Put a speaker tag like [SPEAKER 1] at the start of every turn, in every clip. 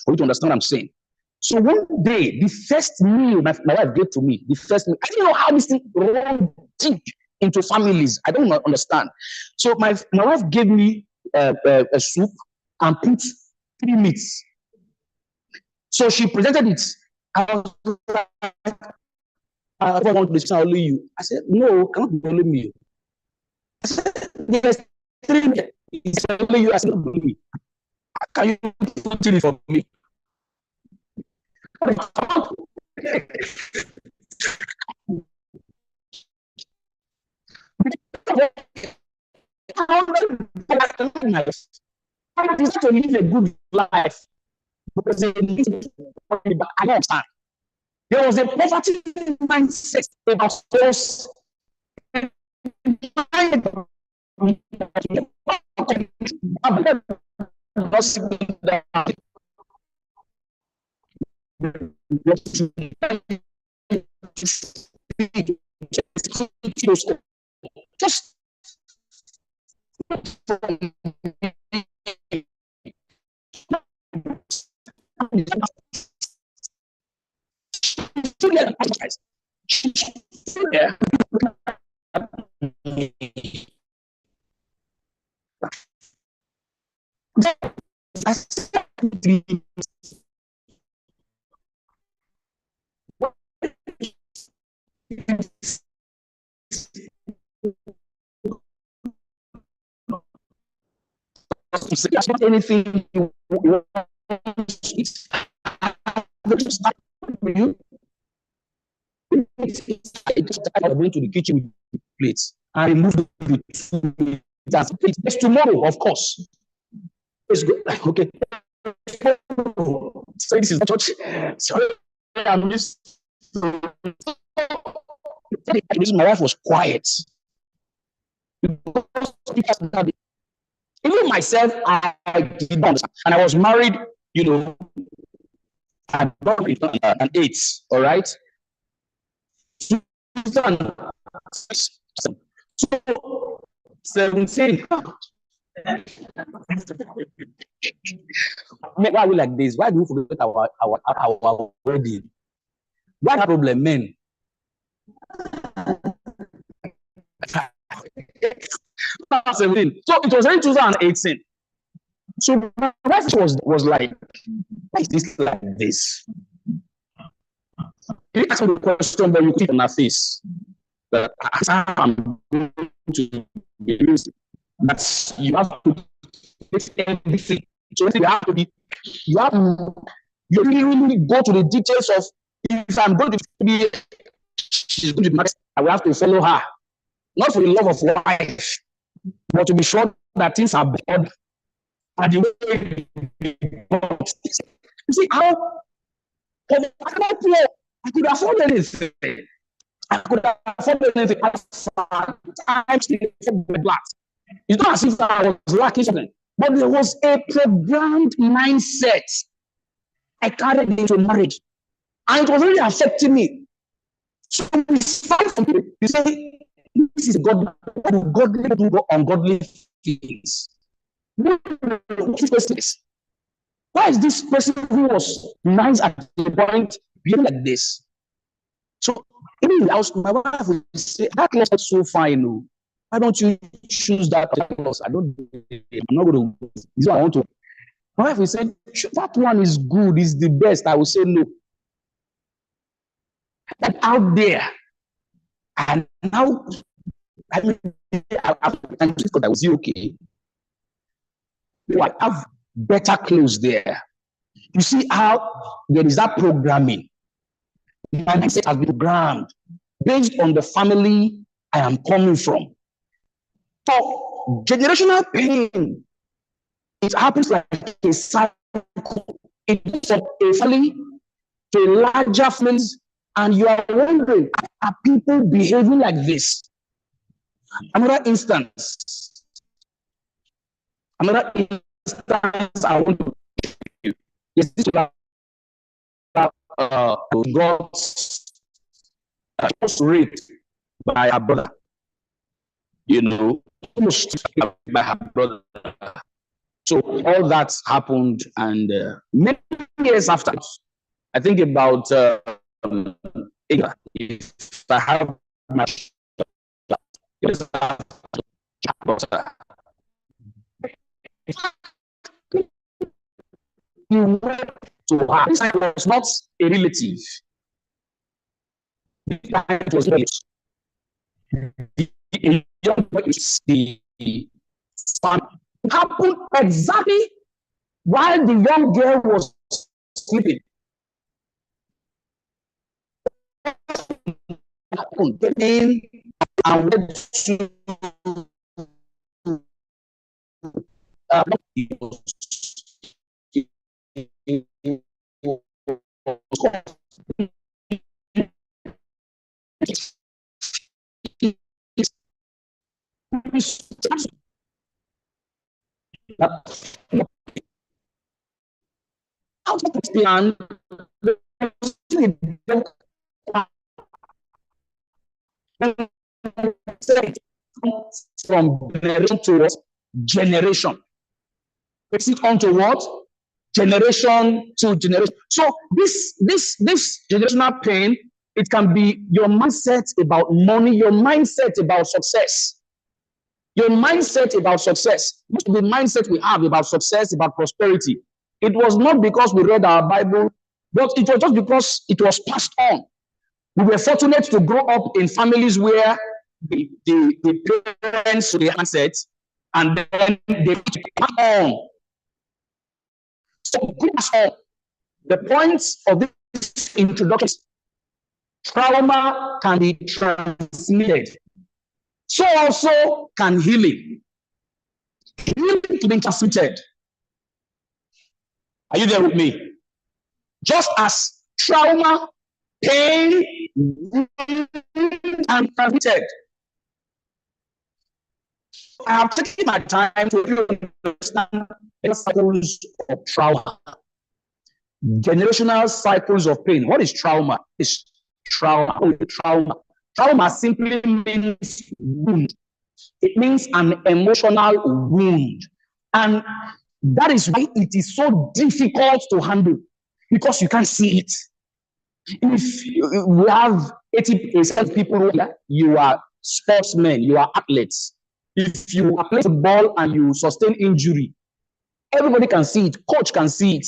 [SPEAKER 1] for you to understand what I'm saying. So one day, the first meal my wife gave to me, the first meal, I don't know how this thing runs deep into families. I don't understand. So my wife gave me a soup and put 3 meats. So she presented it. I was like, I want to listen only you. I said, no, cannot be only me. I said, there's 3 meats. It's only you. I said, not only me. Can you put it for me? I decided to live a good life because I understand. There was a poverty mindset about us. Just anything you want. I went to the kitchen with the plates and removed the 2 plates. It's tomorrow, of course. Let's go. Okay. So this is church. Sorry, I'm just. My wife was quiet. Even myself, I did not understand. And I was married, at 8, all right? So 17. Why are we like this? Why do we forget our wedding? What problem, men? So it was in 2018. So my wife was like, why is this like this? You ask me the question, but you keep on her face. But I'm going to be used. But you have to take everything. So you have to you really go to the details of, if I'm going to be, she's going to be married, I will have to follow her. Not for the love of life, but to be sure that things are bad. And the way you see how I could afford anything. I could afford anything. Times the black. It's not as if I was lacking something, but there was a programmed mindset I carried into marriage, and it was really affecting me. So it's fine for me. You say this is God, godly do ungodly things. Why is this person who was nice at the point being like this? So even in the house, my wife will say, that class is so fine. No. Why don't you choose that class? I'm not going to. This is what I want to. My wife will say, that one is good, is the best. I will say no. That out there, and now, I mean, I was okay. I have better clothes there. You see how there is that programming. My mindset has been programmed based on the family I am coming from. So generational pain, it happens like a cycle. It goes from a family to larger families, and you are wondering, are people behaving like this? Another instance I want to give you is this God's raped by her brother. Almost by her brother. So all that happened, and many years after, I think about if I have my he went to her. This time was not a relative. It was the young boy is the son. It happened exactly while the young girl was sleeping. In and went to how to plan from generation to what? Generation. It's it on to what? Generation to generation. So this generational pain, it can be your mindset about money, your mindset about success. Your mindset about success, the mindset we have about success, about prosperity, it was not because we read our Bible, but it was just because it was passed on. We were fortunate to grow up in families where the parents to the handsets and then they pass on. So the point of this introduction is trauma can be transmitted. So also can healing. Healing to be transmitted. Are you there with me? Just as trauma, pain, and transmitted. I have taken my time to understand the cycles of trauma. Generational cycles of pain. What is trauma? It's trauma. Trauma simply means wound. It means an emotional wound. And that is why it is so difficult to handle, because you can't see it. If we have 80% of people here, you are sportsmen, you are athletes. If you are playing football and you sustain injury, everybody can see it, coach can see it,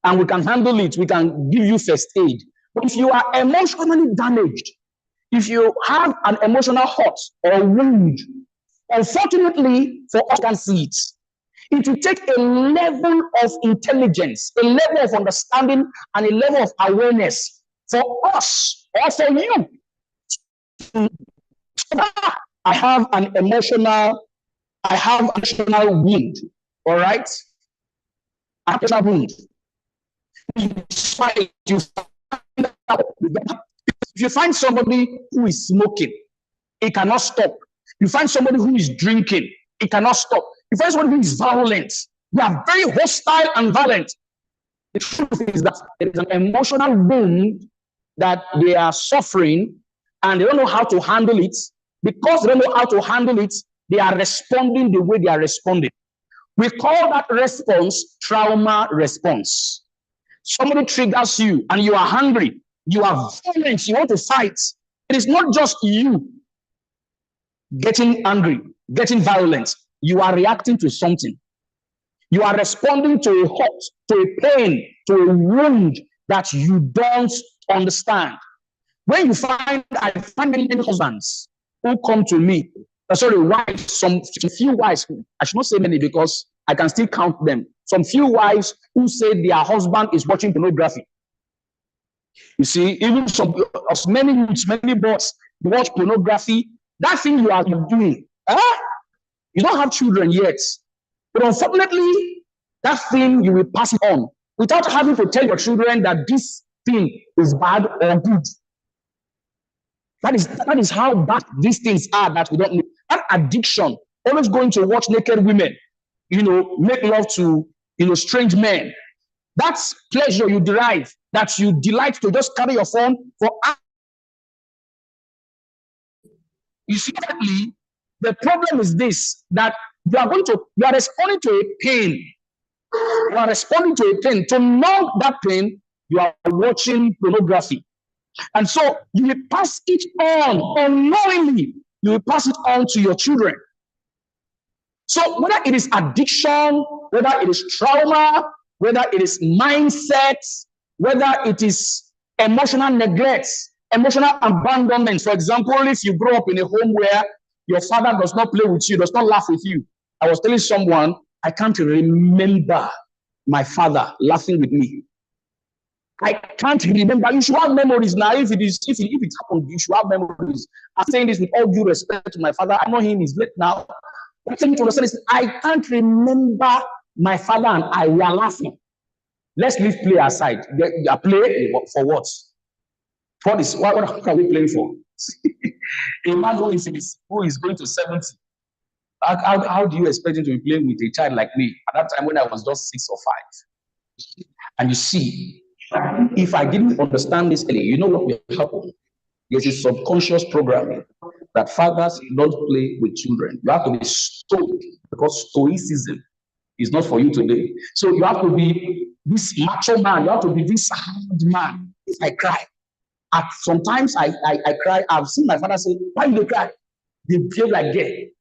[SPEAKER 1] and we can handle it, we can give you first aid. But if you are emotionally damaged, if you have an emotional hurt or wound, unfortunately for us, can see it. It will take a level of intelligence, a level of understanding, and a level of awareness for us or for you. I have an emotional wound. All right, emotional wound. If you find somebody who is smoking, it cannot stop. You find somebody who is drinking, it cannot stop. You find somebody who is violent, they are very hostile and violent. The truth is that there is an emotional wound that they are suffering and they don't know how to handle it. Because they don't know how to handle it, they are responding the way they are responding. We call that response trauma response. Somebody triggers you and you are hungry, you are violent, you want to fight. It is not just you getting angry, getting violent. You are reacting to something. You are responding to a hurt, to a pain, to a wound that you don't understand. When you find, I find many husbands who come to me, wives, some few wives, I should not say many because I can still count them. Some few wives who say their husband is watching pornography. You see, even many boys watch pornography. That thing you are doing, you don't have children yet. But unfortunately, that thing you will pass it on without having to tell your children that this thing is bad or good. That is how bad these things are that we don't know. That addiction, always going to watch naked women, make love to, strange men. That's pleasure you derive, that you delight to just carry your phone for hours. You see, the problem is this, that you are responding to a pain You are responding to a pain. To know that pain, you are watching pornography. And so you will pass it on unknowingly. You will pass it on to your children. So whether it is addiction, whether it is trauma, whether it is mindset, whether it is emotional neglect, emotional abandonment. For example, if you grow up in a home where your father does not play with you, does not laugh with you. I was telling someone, I can't remember my father laughing with me. I can't remember. You should have memories now. If it happened, you should have memories. I'm saying this with all due respect to my father. I know him, he's late now. What I to understand is I can't remember my father and I were laughing. Let's leave play aside. Play for what? What are we playing for? A man who is going to 70. How do you expect him to be playing with a child like me at that time when I was just 6 or 5? And you see, if I didn't understand this early, you know what will happen? There's a subconscious programming that fathers don't play with children. You have to be stoic because stoicism is not for you today. So you have to be this macho man. You have to be this hard man. If I cry, sometimes I cry. I've seen my father say, "Why do they cry?" They behave like gay.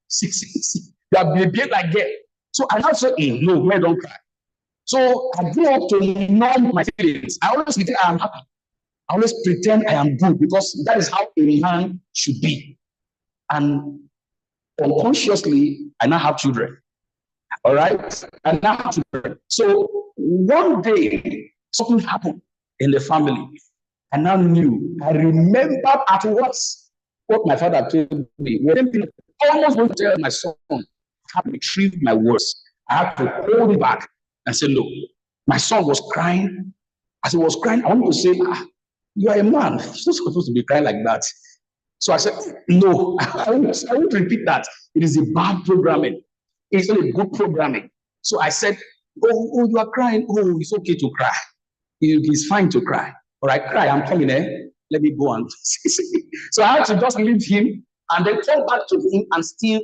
[SPEAKER 1] They behave like gay. So I now say, "No, men don't cry." So I grew up to numb my feelings. I always pretend I am happy. I always pretend I am good because that is how a man should be. And unconsciously, I now have children. All right? I now have children. So one day, something happened in the family. I now knew. I remembered at once what my father told me. I almost want to tell my son, I have to retrieve my words. I have to hold it back and say, no. My son was crying. As he was crying, I wanted to say, you are a man. You're not supposed to be crying like that. So I said, no, I won't repeat that. It is a bad programming. It's not a good programming. So I said, oh, you are crying. Oh, it's okay to cry. It's fine to cry. All right, cry. I'm coming, Let me go on. So I had to just leave him and then come back to him and still,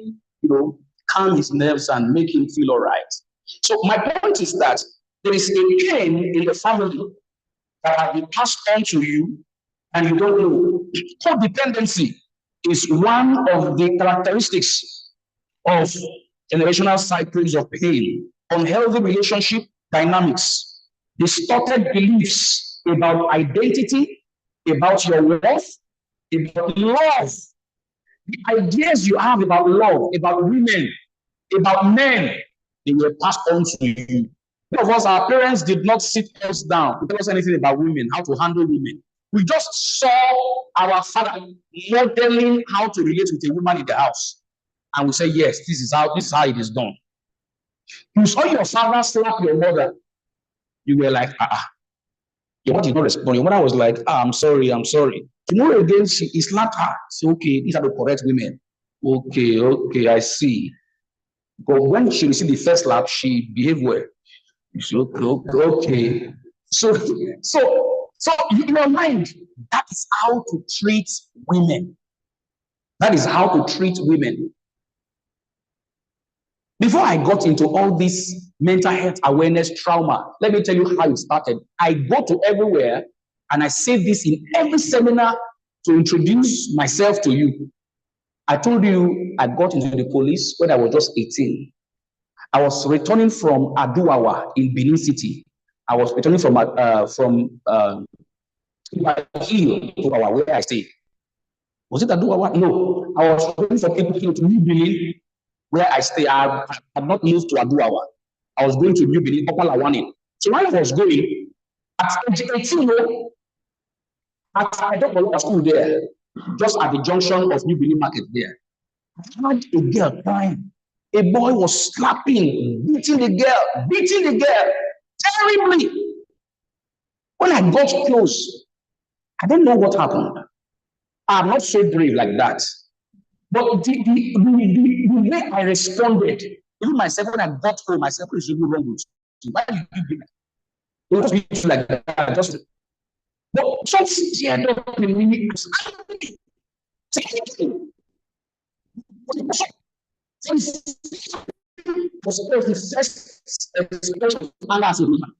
[SPEAKER 1] calm his nerves and make him feel all right. So my point is that there is a pain in the family that has been passed on to you and you don't know. Codependency is one of the characteristics of generational cycles of pain, unhealthy relationship dynamics, distorted beliefs about identity, about your worth, about love, the ideas you have about love, about women, about men, they were passed on to you. Many of us, our parents did not sit us down to tell us anything about women, how to handle women. We just saw our father modeling how to relate with a woman in the house. And we say, yes, this is how it is done. You saw your father slap your mother. You were like, Your mother did not respond. Your mother was like, I'm sorry. Tomorrow again, he slapped her. Say, okay, these are the correct women. Okay, I see. But when she received the first slap, she behaved well. You say, okay. So in your mind, that is how to treat women. That is how to treat women. Before I got into all this mental health awareness trauma, let me tell you how it started. I go to everywhere and I say this in every seminar to introduce myself to you. I told you I got into the police when I was just 18. I was returning from Aduawa in Benin City. I was returning from Aduawa, where I stay. Was it Aduawa? No. I was returning from Ebuki to New Benin, where I stay. I had not moved to Aduawa. I was going to New Benin, Opalawani. So while I was going, at age 18, I don't know school there, just at the junction of New Benin Market there. I had a girl crying. A boy was slapping, beating the girl terribly. When I got close, I don't know what happened. I'm not so brave like that. But the way I responded, even myself, when I got home, myself is really wrong with you. Why did you do that? It was just like that. But something here don't really was supposed the first expression of anger as a woman.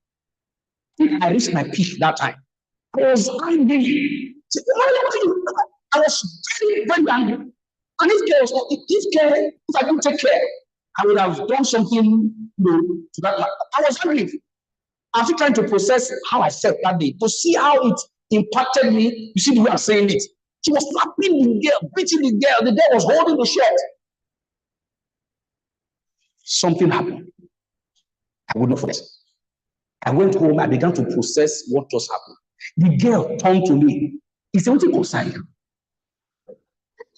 [SPEAKER 1] I reached my peak that time. I was angry. I was very, very angry. And if I didn't take care, I would have done something, to that. I was angry. I'm still trying to process how I felt that day, to see how it impacted me. You see the way I'm saying it. She was slapping the girl, beating the girl. The girl was holding the shirt. Something happened. I would not forget. I went home. I began to process what just happened. The girl turned to me. He said, "What you concern you?"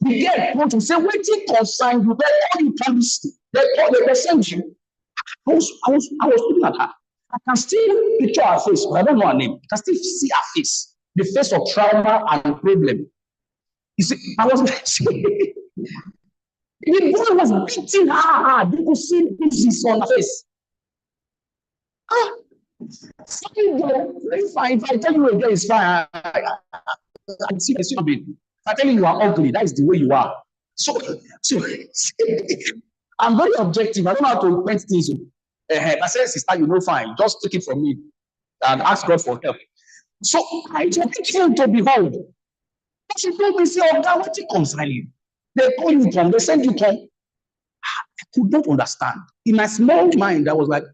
[SPEAKER 1] The girl turned to me. Say, "What you concern you? They all you police. They send you." I was looking at her. I can still picture her face, but I don't know her name. I can still see her face, the face of trauma and problem. You see, I was the boy was beating her hard. You could see bruises on her face. If I tell you again, it's fine. I'm seeing a human being. If I tell you are ugly, that is the way you are. So I'm very objective. I don't know how to paint things. I said, "Sister, you know, fine. Just take it from me and ask God for help." So I just came to behold. She told me, "Say, oh God, what you concern you? They call you come, they send you come." I could not understand. In my small mind, I was like,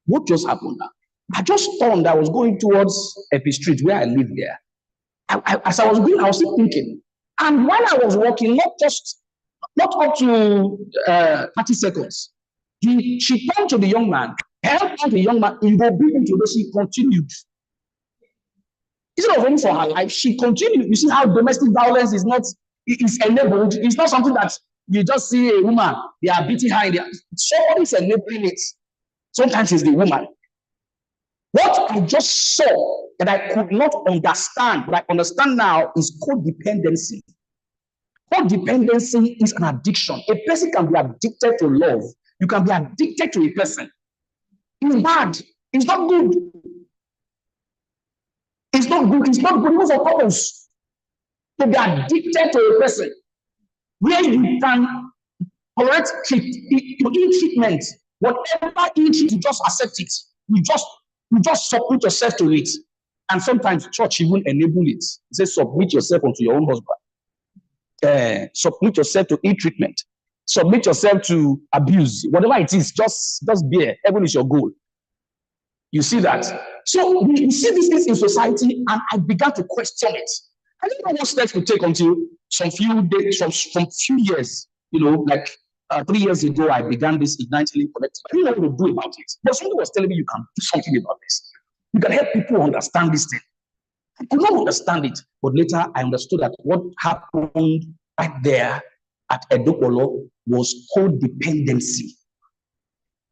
[SPEAKER 1] what just happened now? I just turned. I was going towards Epi Street where I live there. As I was going, I was still thinking. And while I was walking, not up to 30 seconds, she turned to the young man, helped the young man in the building to she continued. Instead of running for her life, she continued. You see how domestic violence is enabled. It's not something that you just see a woman, they are beating her in the somebody's enabling it. Sometimes it's the woman. What I just saw that I could not understand, but I understand now, is codependency. Codependency is an addiction. A person can be addicted to love. You can be addicted to a person. It's bad. It's not good. It's not good. It's not good for couples to be addicted to a person where you can correct treatment. Whatever you just accept it. You just submit yourself to it. And sometimes church even enable it. It says submit yourself unto your own husband. Submit yourself to treatment. Submit yourself to abuse. Whatever it is, just bear. Heaven is your goal. You see that? So we see these things in society, and I began to question it. I didn't know what steps to take until some few days, some few years, like 3 years ago, I began this Ignite Healing Collective. I didn't know what to do about it. But somebody was telling me you can do something about this. You can help people understand this thing. I could not understand it, but later I understood that what happened right there at Edokolo was codependency.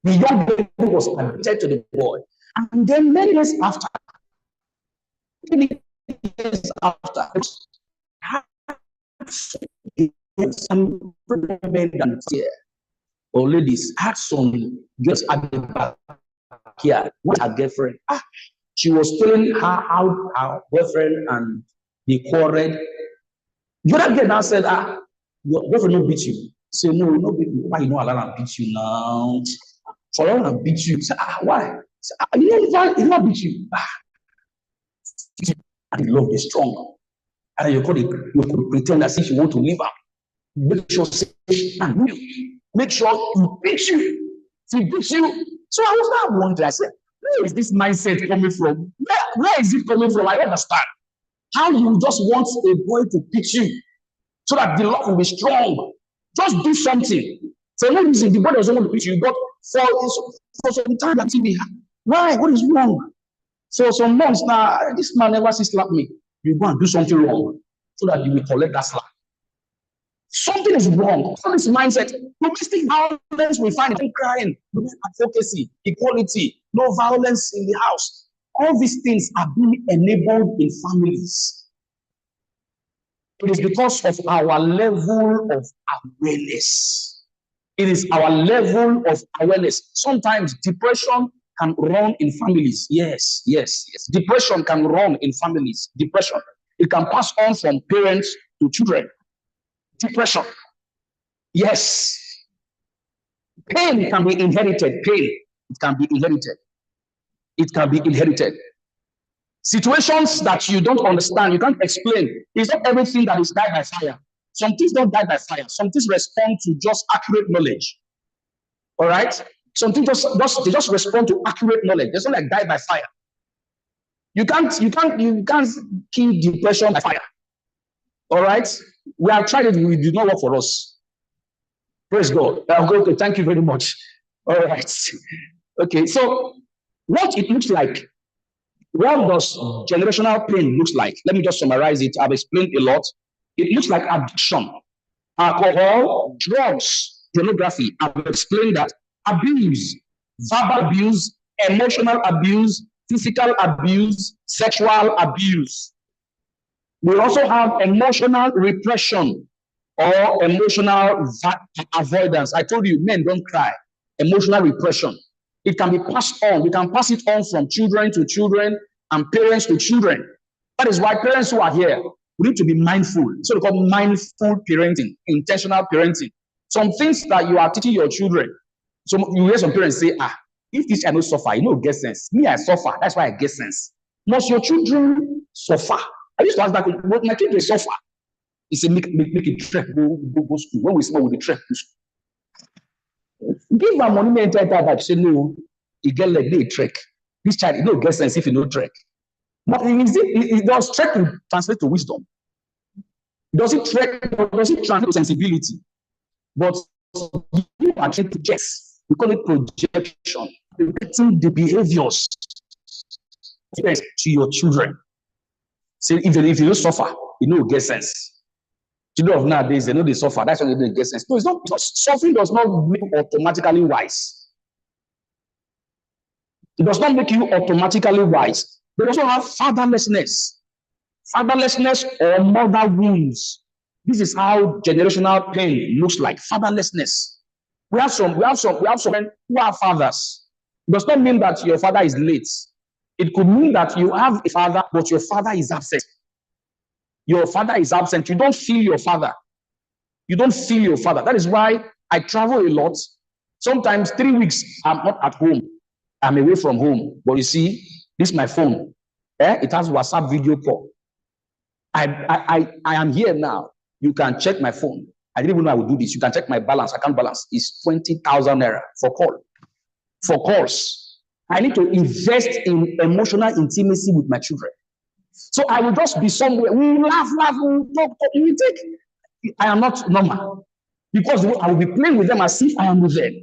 [SPEAKER 1] The young lady was addicted to the boy. And then many years after, some women or ladies had some girls at the back here with her girlfriend. She was telling her how her boyfriend and they quarreled. The other girl now said, your boyfriend not beat you. Say, no, no beat me. Why you know Alana beat you now? For Alana beat you. Say, why? Say, you not beat you. And the love is strong. And you could pretend as if you want to leave her. Make sure make sure you beat you. He beats you. So I was now wondering, I said, where is this mindset coming from? Where is it coming from? I don't understand. How you just want a boy to beat you so that the love will be strong. Just do something. So no reason the boy doesn't want to beat you, but for some time that TV. Why? What is wrong? For some months now, this man never slapped me. You go and do something wrong so that you will collect that slap. Something is wrong. All this mindset, domestic violence, we find it crying, advocacy, equality, no violence in the house. All these things are being enabled in families. It is because of our level of awareness. It is our level of awareness. Sometimes depression can run in families. Yes. Depression can run in families. Depression. It can pass on from parents to children. Depression. Yes. Pain can be inherited. Pain, it can be inherited. It can be inherited. Situations that you don't understand, you can't explain. It's not everything that is died by fire. Some things don't die by fire. Some things respond to just accurate knowledge. All right? Some things they just respond to accurate knowledge. It's not like die by fire. You can't kill depression by fire. All right? We have tried it, it did not work for us. Praise God. Okay, thank you very much. All right. Okay, so what it looks like, what does generational pain looks like? Let me just summarize it. I've explained a lot. It looks like addiction, alcohol, drugs, pornography. I've explained that. Abuse, verbal abuse, emotional abuse, physical abuse, sexual abuse. We also have emotional repression or emotional avoidance. I told you, men don't cry. Emotional repression. It can be passed on. We can pass it on from children to children and parents to children. That is why parents who are here, we need to be mindful. So we call mindful parenting, intentional parenting. Some things that you are teaching your children. So you hear some parents say, if this child no suffer, you know, get sense. Me, I suffer. That's why I get sense. Must your children suffer? I used to ask that, what my children suffer? He said, make it trek, go school. When we small with the trek to school. Give my money, me enter that. Say, no, he get like they trek. This child, you know, get sense if you know trek. But it does trek to translate to wisdom. Does it translate to sensibility? But you are trying to guess. We call it projection. Projecting the behaviors to your children. Say, if you don't suffer, you know, get sense. Children of nowadays, they know they suffer. That's why they get sense. No, it's not. Suffering does not make you automatically wise. It does not make you automatically wise. They also have fatherlessness. Fatherlessness or mother wounds. This is how generational pain looks like. Fatherlessness. We have some men who are fathers. It does not mean that your father is late. It could mean that you have a father, but your father is absent. Your father is absent. You don't feel your father. You don't feel your father. That is why I travel a lot. Sometimes 3 weeks, I'm not at home. I'm away from home. But you see, this is my phone. It has WhatsApp video call. I am here now. You can check my phone. I didn't even know I would do this. You can check my balance. Account balance is 20,000 naira for call. For calls. I need to invest in emotional intimacy with my children. So I will just be somewhere. We laugh, we talk. We take. I am not normal because I will be playing with them as if I am with them.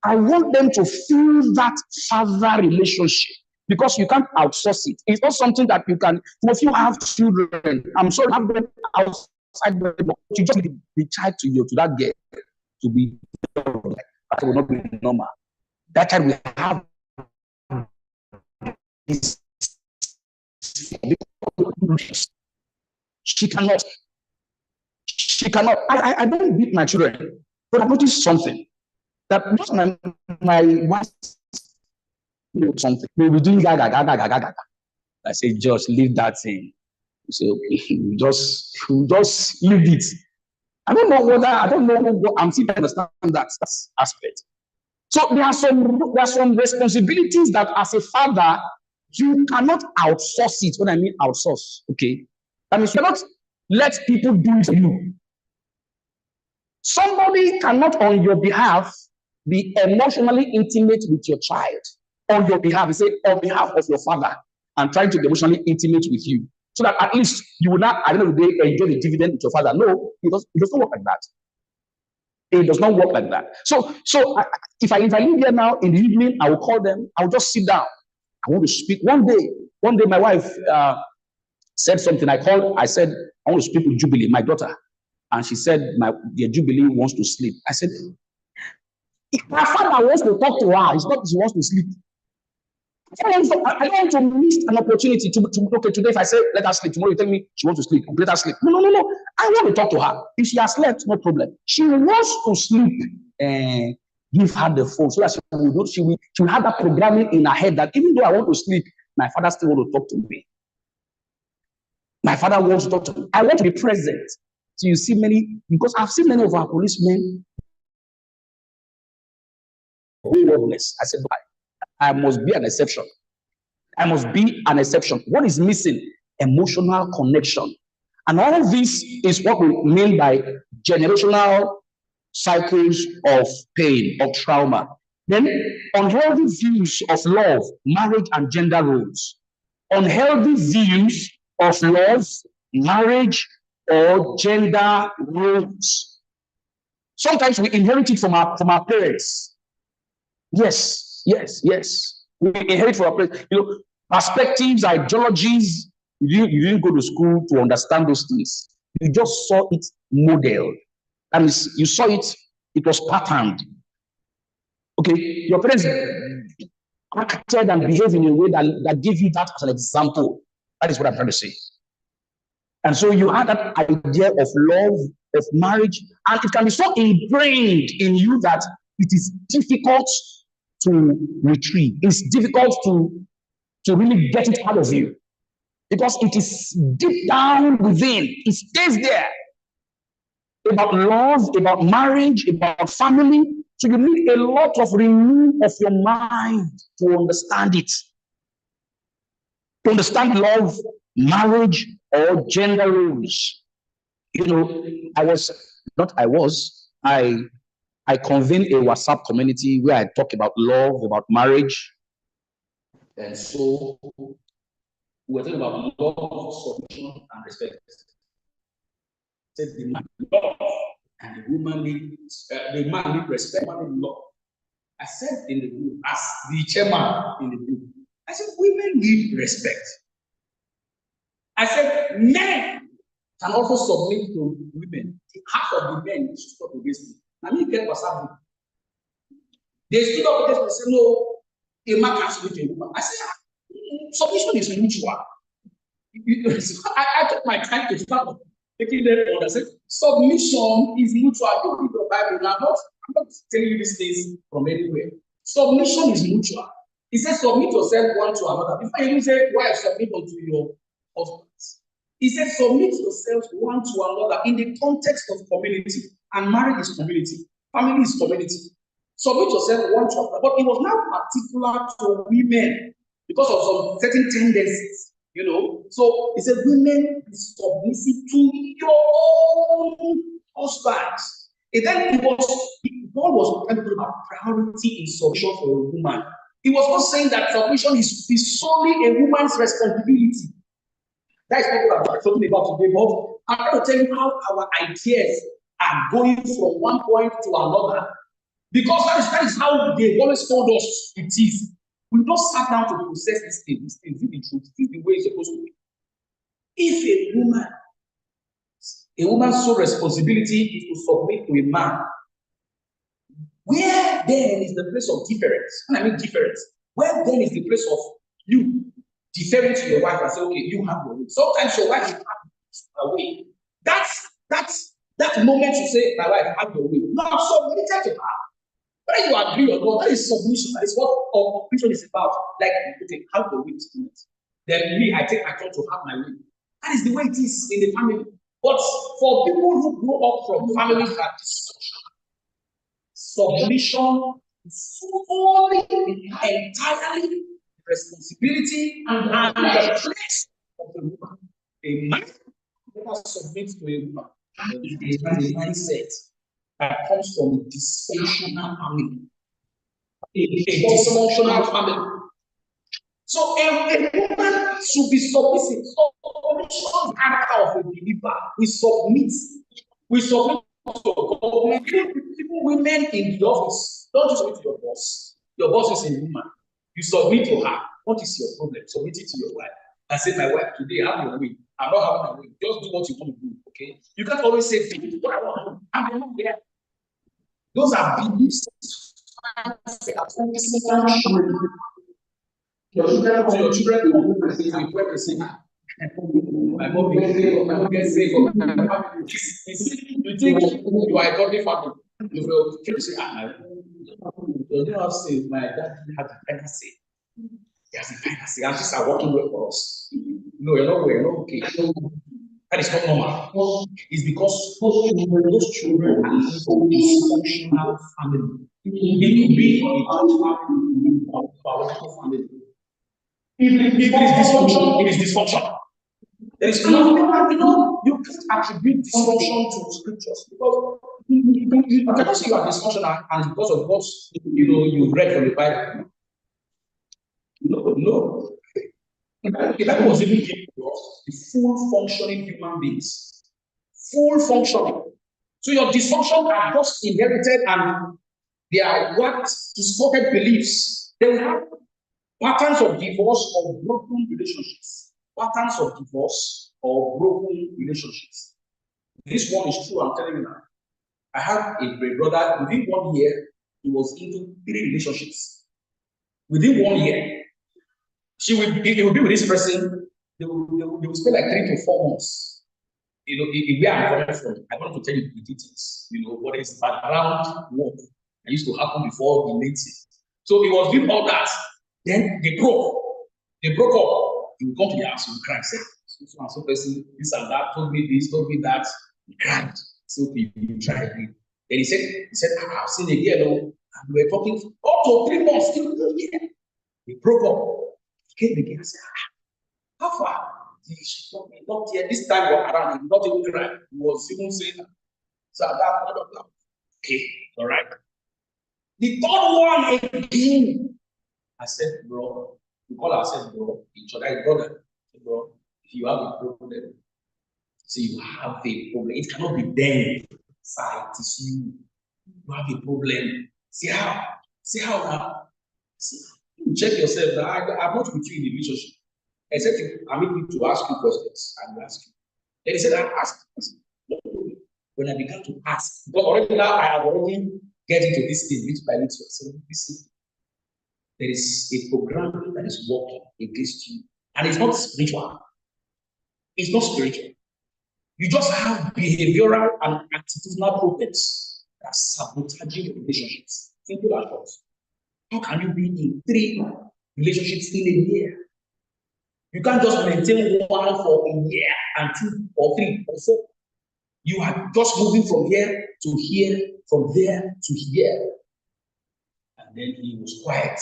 [SPEAKER 1] I want them to feel that father relationship because you can't outsource it. It's not something that you can. If you have children, I'm sorry, have them outside the you just need the child to that girl to be like that will not be normal. That child will have this. She cannot. I don't beat my children, but I noticed something that my wife something. We'll be doing gaga. I say, just leave that thing. You say, okay, just leave it. I don't know what I'm still understand that aspect. So there are some responsibilities that as a father, you cannot outsource it. When I mean outsource, okay? That means you cannot let people do it for you. Somebody cannot on your behalf be emotionally intimate with your child. On your behalf, you say on behalf of your father and trying to be emotionally intimate with you. So that at least you will not, at the end of the day, enjoy the dividend with your father. No, it does not work like that. It does not work like that. So if I leave here now in the evening, I will call them. I will just sit down. I want to speak. One day, my wife said something. I said, I want to speak with Jubilee, my daughter. And she said, the Jubilee wants to sleep. I said, if my father wants to talk to her, it's not she wants to sleep. I don't want to miss an opportunity to okay, today if I say let her sleep, tomorrow you tell me she wants to sleep, let her sleep. No. I want to talk to her. If she has slept, no problem. She wants to sleep. Give her the phone so that she will have that programming in her head that even though I want to sleep, my father still want to talk to me. My father wants to talk to me. I want to be present. So you see because I've seen many of our policemen waywardness. I said, I must be an exception. I must be an exception. What is missing? Emotional connection. And all this is what we mean by generational cycles of pain, of trauma. Then unhealthy views of love, marriage, and gender roles. Unhealthy views of love, marriage, or gender roles. Sometimes we inherit it from our parents. Yes. We inherit from our parents. Perspectives, ideologies. You didn't go to school to understand those things. You just saw it modeled. And you saw it was patterned. Okay, your parents acted and behaved in a way that gave you that as an example. That is what I'm trying to say. And so you had that idea of love, of marriage, and it can be so ingrained in you that it is difficult to retrieve. It's difficult to really get it out of you because it is deep down within. It stays there. About love, about marriage, about family. So you need a lot of renewal of your mind to understand it. To understand love, marriage, or gender roles. I convened a WhatsApp community where I talk about love, about marriage. And so we're talking about love, submission, and respect. Said the man love and the woman needs the man need respect, woman need love. I said in the group, as the chairman in the group, I said women need respect. I said men can also submit to women. Half of the men stood up against me. I mean, get what's happening. They stood up against me and said, no, a man can't submit to a woman. I said, submission is mutual. I took my time to start taking them on. I said, submission is mutual. I don't read the Bible. I'm not telling you these things from anywhere. Submission is mutual. He says, submit yourself one to another. Before you even say, wife, submit unto your husband. He said, submit yourselves one to another in the context of community. And marriage is community. Family is community. Submit yourself one to another. But it was not particular to women because of some certain tendencies. So he said, women be submissive to your own husbands. And then God was talking about priority in submission for a woman. He was not saying that submission is solely a woman's responsibility. That is what I'm talking about today. But I'm going to tell you how our ideas are going from one point to another. Because that is how they always told us it is. We don't sat down to process these things. This is the truth. This is the way it's supposed to be. If a woman's sole responsibility is to submit to a man, where then is the place of difference? When I mean difference, where then is the place of you deferring to your wife and say, okay, you have your way. Sometimes your wife is have her way. That moment you say, my wife, have your way. No, I'm submitted to her. Whether you agree or not, that is submission. That is what submission is about. Like, okay, have your way to do it. Then me, I take my turn to have my way. That is the way it is in the family. But for people who grow up from families that submission is fully, entirely responsibility and the place of the woman. A man never submits to a woman. It has a mindset that comes from a dysfunctional family. A dysfunctional family. So a woman should be submissive. Submission is the character of a believer. We submit. We submit to God. People, women in the office, don't just submit to your boss. Your boss is a woman. You submit to her. What is your problem? Submit it to your wife. I say, my wife, today, have your way. I'm not having my way. Just do what you want to do, okay? You can't always say, do what I want. I'm not there. Those are beliefs. Your children will go to say, my mom gets sick. You think you are a godly family. You will say, you don't have to say, my dad had a final say. He has a final say. And she's working well for us. No, you're not well, you're not okay. That is not normal. It's because those children are so dysfunctional family. It could be a family, a biological family. If it is dysfunction, it is dysfunction. There is nothing, you can't attribute dysfunction to scriptures because you cannot say you are dysfunctional and because of what you read from the Bible. No. The Bible was even giving us the full functioning human beings. Full functioning. So your dysfunction are just inherited and they are what distorted beliefs. They will have patterns of divorce or broken relationships. Patterns of divorce or broken relationships. This one is true, I'm telling you now. I have a brother, within 1 year, he was into 3 relationships. Within 1 year, he will be with this person, they will spend like 3 to 4 months. Where I'm coming from, I want to tell you the details, what is background work that used to happen before the late. So he was doing all that. Then they broke. They broke up. He would come to the house and cry. Say, so and so person, this and that, told me this, told me that. He cried. So you try again. Then he said, I've seen a girl, and we were talking up to 3 months, still no year. They broke up. He came again and said, how far? She told me, not yet. This time was around, he not even cry. He was even saying, so that, blah, blah, blah. Okay, all right. The third one again. I said, bro, we call ourselves bro, each other is brother. Bro, if you have a problem, so you have a problem. It cannot be them. Side, it is you. You have a problem. See how now. See, you check yourself. Now, I'm not with you in the relationship. Except I need to ask you questions. I will ask you. Then he said, I asked. When I began to ask, because already now I have already get into this thing which by little. So this there is a program that is working against you. And it's not spiritual. It's not spiritual. You just have behavioral and attitudinal problems that are sabotaging relationships. Simple as that. How can you be in 3 relationships in a year? You can't just maintain one for a year and 2 or 3 or 4. You are just moving from here to here, from there to here. And then he was quiet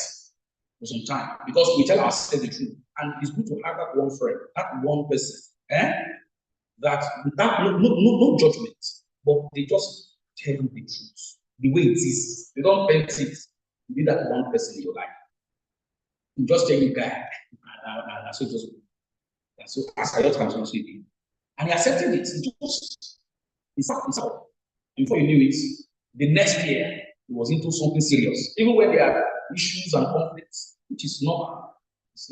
[SPEAKER 1] for some time because we tell ourselves the truth. And it's good to have that one friend, that one person, that no judgment, but they just tell you the truth, the way it is. They don't paint it. You be that one person in your life. You just tell you, guy, and so it was. And so as I just can say it. And he accepted it. It's out. Before you knew it, the next year, he was into something serious. Even when there are issues and conflicts, which is normal. It's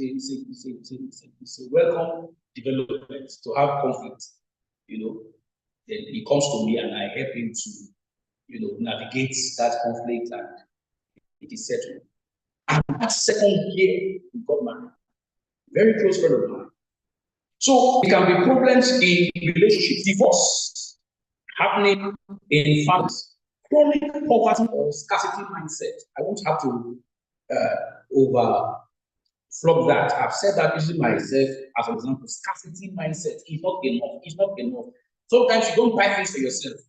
[SPEAKER 1] a welcome development to have conflict. Then he comes to me and I help him to, navigate that conflict and it is settled. And that second year, we got married. Very close friend of mine. So there can be problems in relationships, divorce happening in families, chronic poverty or scarcity mindset. I won't have to overflog that. I've said that using myself as an example. Scarcity mindset is not enough. It's not enough. Sometimes you don't buy things for yourself.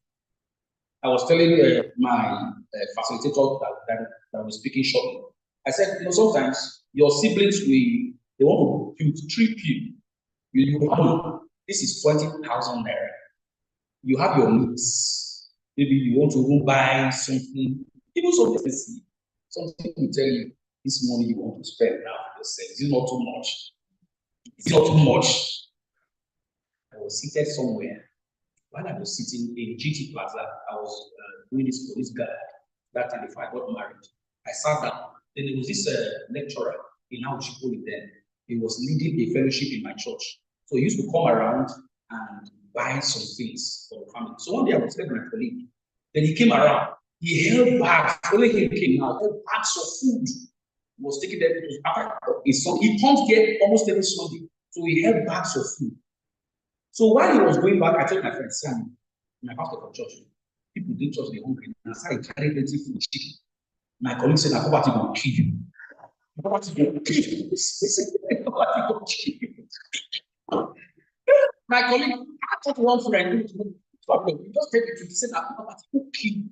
[SPEAKER 1] I was telling my facilitator that was speaking shortly. I said, sometimes your siblings they want to treat you. This is 20,000 naira. You have your needs. Maybe you want to even buy something, even something expensive. Something will tell you this money you want to spend now for yourself. Is it not too much? Is it not too much? I was seated somewhere. While I was sitting in GT Plaza, I was doing this for this guy. That time before I got married, I sat down. Then there was this lecturer in Auchipoli then. He was leading a fellowship in my church. So he used to come around and buy some things for the family. So one day I was with my colleague. Then he came around. He held bags. Only he came out. Held bags of food. He was taking them after his son. He comes here almost every Sunday. So he held bags of food. So while he was going back, I told my friend Sam, my pastor for church, people did church, they're hungry. And I started carrying plenty food, chicken. My colleague said, "My poverty will kill you. My poverty will kill you." My colleague, thought one friend, you just take it to say that okay.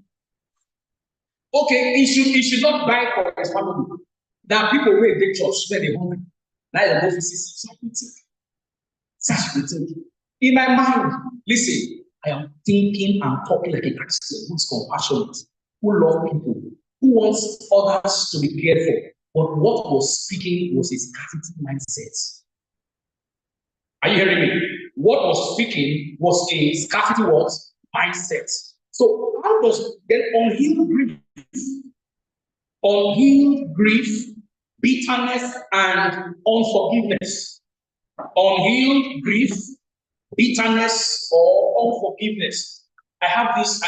[SPEAKER 1] Okay, he should not buy for his family. There are people who they church where they hungry. Now you go visit such. In my mind, listen, I am thinking and talking like a Christian who's compassionate, who loves people, who wants others to be cared for. But what was speaking was a scarcity mindset. Are you hearing me? What was speaking was a scarcity what? Mindset. So how does then unhealed grief, bitterness, and unforgiveness? Unhealed grief, bitterness, or unforgiveness. I have this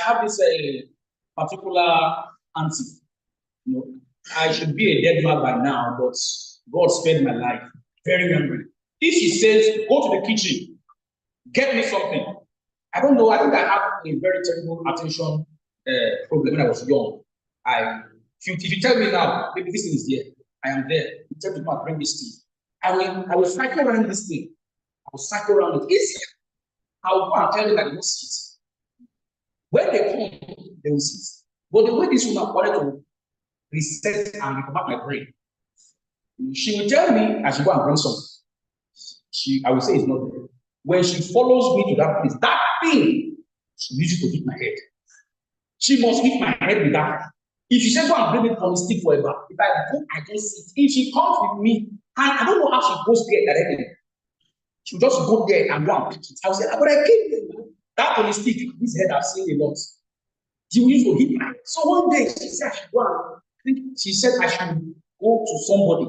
[SPEAKER 1] particular auntie. You know, I should be a dead man by now, but God spared my life. Very hungry. If she says, go to the kitchen, get me something. I don't know. I think I had a very terrible attention problem when I was young. If you tell me now, maybe this thing is there, I am there. You tell me, bring this thing. I will cycle around this thing. I will cycle around it. Easy. I will go and tell them that they will sit. When they come, they will sit. But the way this woman wanted to reset and recover my brain, she will tell me I should go and bring some. I will say it's not there. When she follows me to that place, that thing, she uses to hit my head. She must hit my head with that. If she says go and bring it on the stick for a bath, if I go, I don't sit. If she comes with me, and I don't know how she goes there directly. She'll just go there and go and pick it. I will say, but I came there. That on the stick, this head I've seen a lot. She will use to hit my head. So one day she said I should go and she said I should go to somebody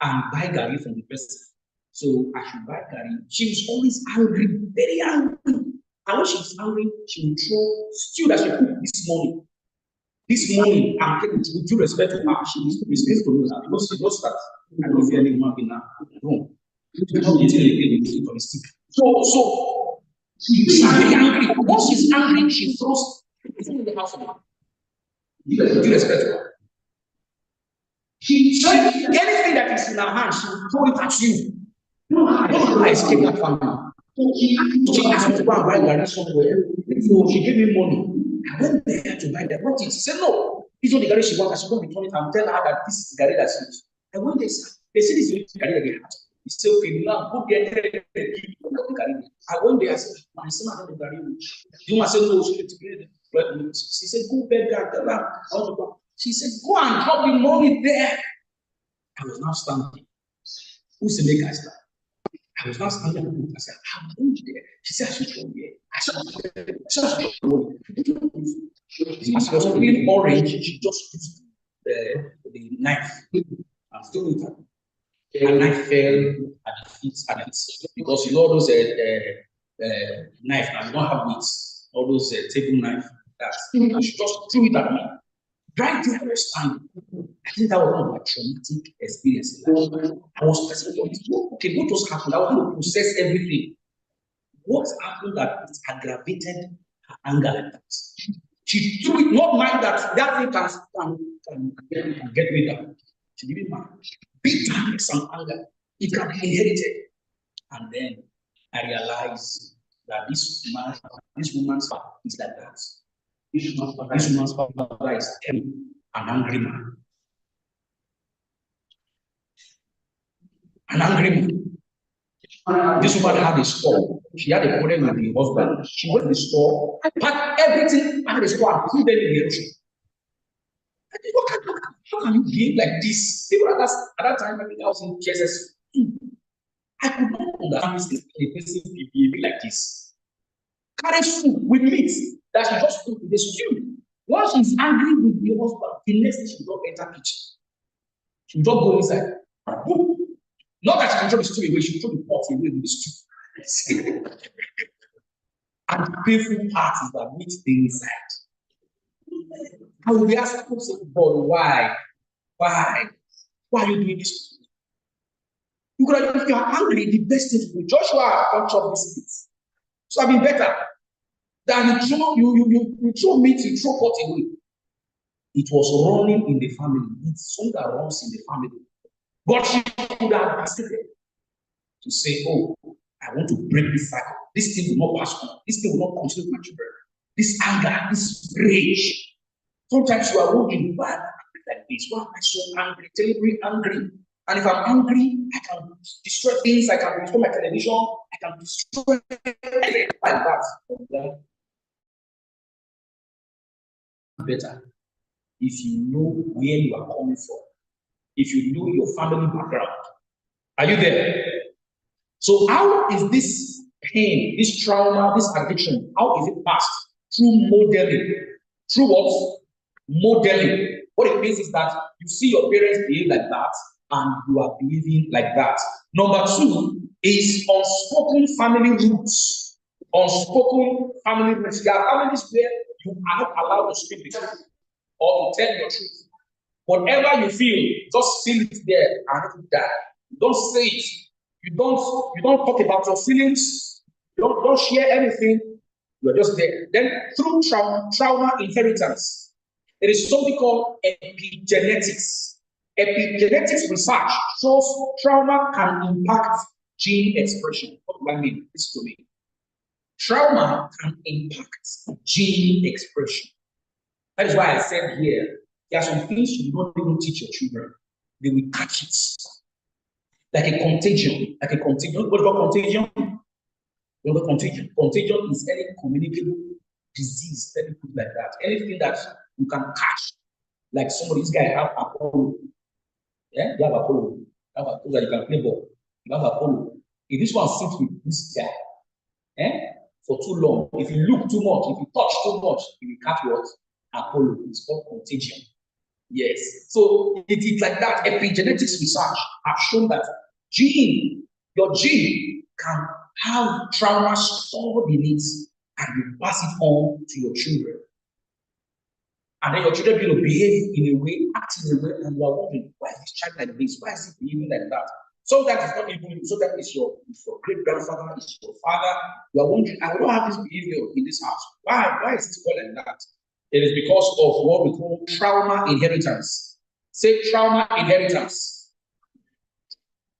[SPEAKER 1] and buy garri from the person. So I should buy garri. She was always angry, very angry. And when she's angry, she will throw stew that she cooked this morning. This morning, I'm taking with due respect to her. She is listening to me now because she knows that I don't fear any human being now. No. She's not eating again with from the stick. So she's very angry. Once she's angry, she throws everything in the house. With due respect to her. She said anything that is in her hand, she will throw it at you. No, I don't know how I escaped that family. She asked me to go and buy garri somewhere. So she gave me money. I went there to buy the brought it. She said, no, it's not the garri she wants. I should go return it and tell her that this is the garri that she wants. I went there, they said this is the garri that they had. He said, okay, now go get the garri. I went there, I said, my son had the garri. You must say, no, she said, go beg her, tell her. She said, go and drop the money there. I was now standing. Who's the maker? I was not standing up. I said, how are you there? She said, I should go here. I said, I should go. As she was feeling orange, she just used the knife and threw it at me. And knife fell at the feet because you know those knife now, you don't have weights, all those table knife. And she just threw it at me. Right there, I was standing. I think that was one of my traumatic experiences in life. I was pressing, okay, what just happened? I was going to process everything. What happened that it aggravated her anger like that? She threw it, not mind that thing can get me down. She didn't mind. Bitterness and anger, it can be inherited. And then I realized that this woman's father is like that. This woman's father is an angry man. An angry man. This woman had a store. She had a problem with the husband. She went to the store, packed everything at the store and put them in the ocean. How can you behave like this? Even at that time, I think I was in Jesus. I could not understand a person behaving like this. Carry food with meat that she just put in the stew. Once she's angry with the husband, the next thing she will not enter kitchen. She will just go inside. Not that she can throw the stew away, she will throw the pot away with the stew. And the painful part is that meat stay inside. I will be asking God, why? Why? Why are you doing this? You could have, if you are angry, the best thing to do. Joshua can't chop this meat. So I've been better than you throw meat, you throw pot away. It was running in the family. It's something that runs in the family. But she could have decided to say, oh, I want to break this cycle. This thing will not pass on. This thing will not continue with my children. This anger, this rage. Sometimes you are wondering, why am I angry like this? Why am I so angry, terribly angry? And if I'm angry, I can destroy things, I can destroy my television, I can destroy everything like that. Better if you know where you are coming from, if you know your family background. Are you there? So how is this pain, this trauma, this addiction, how is it passed? Through modeling. Through what? Modeling. What it means is that you see your parents behave like that, and you are behaving like that. Number two is unspoken family rules. Unspoken family rules. There are families where you are not allowed to speak the truth or to tell your truth. Whatever you feel, just feel it there and let it die. Don't say it. You don't talk about your feelings. You don't share anything. You're just there. Then through trauma inheritance, there is something called epigenetics. Epigenetics research shows trauma can impact gene expression. What do I mean? Listen to me. Trauma can impact gene expression. That is why I said here, there are some things you don't even teach your children. They will catch it. Like a contagion. Like a contagion. What about contagion? What about contagion? Contagion is any communicable disease, let me put it like that. Anything that you can catch. Like this guy have Apollo. Yeah, you have Apollo. You have Apollo that you can play ball. You have Apollo. If this one sits with this guy, for too long, if you look too much, if you touch too much, you will catch what? Apollo. It's called contagion. Yes. So it is like that. Epigenetics research have shown that your gene can have trauma stored in it, and you pass it on to your children. And then your children will behave in a way, act in a way, and you are wondering, why is this child like this? Why is he behaving like that? Sometimes it's not even you, sometimes it's your great grandfather, it's your father. You are wondering, I don't have this behavior in this house. Why is this called like that? It is because of what we call trauma inheritance. Say trauma inheritance.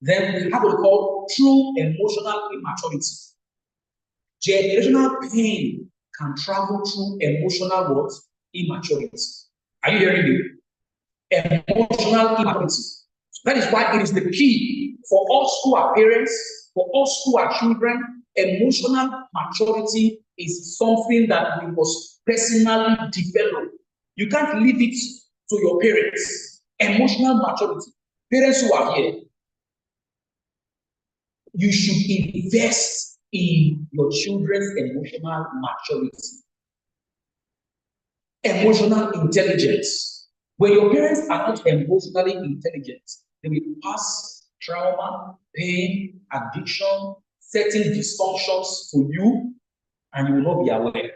[SPEAKER 1] Then we have what we call true emotional immaturity. Generational pain can travel through emotional what? Immaturity. Are you hearing me? Emotional immaturity. That is why it is the key for us who are parents, for us who are children. Emotional maturity is something that we must personally develop. You can't leave it to your parents. Emotional maturity. Parents who are here, you should invest in your children's emotional maturity. Emotional intelligence. When your parents are not emotionally intelligent, they will pass trauma, pain, addiction, certain dysfunctions to you, and you will not be aware.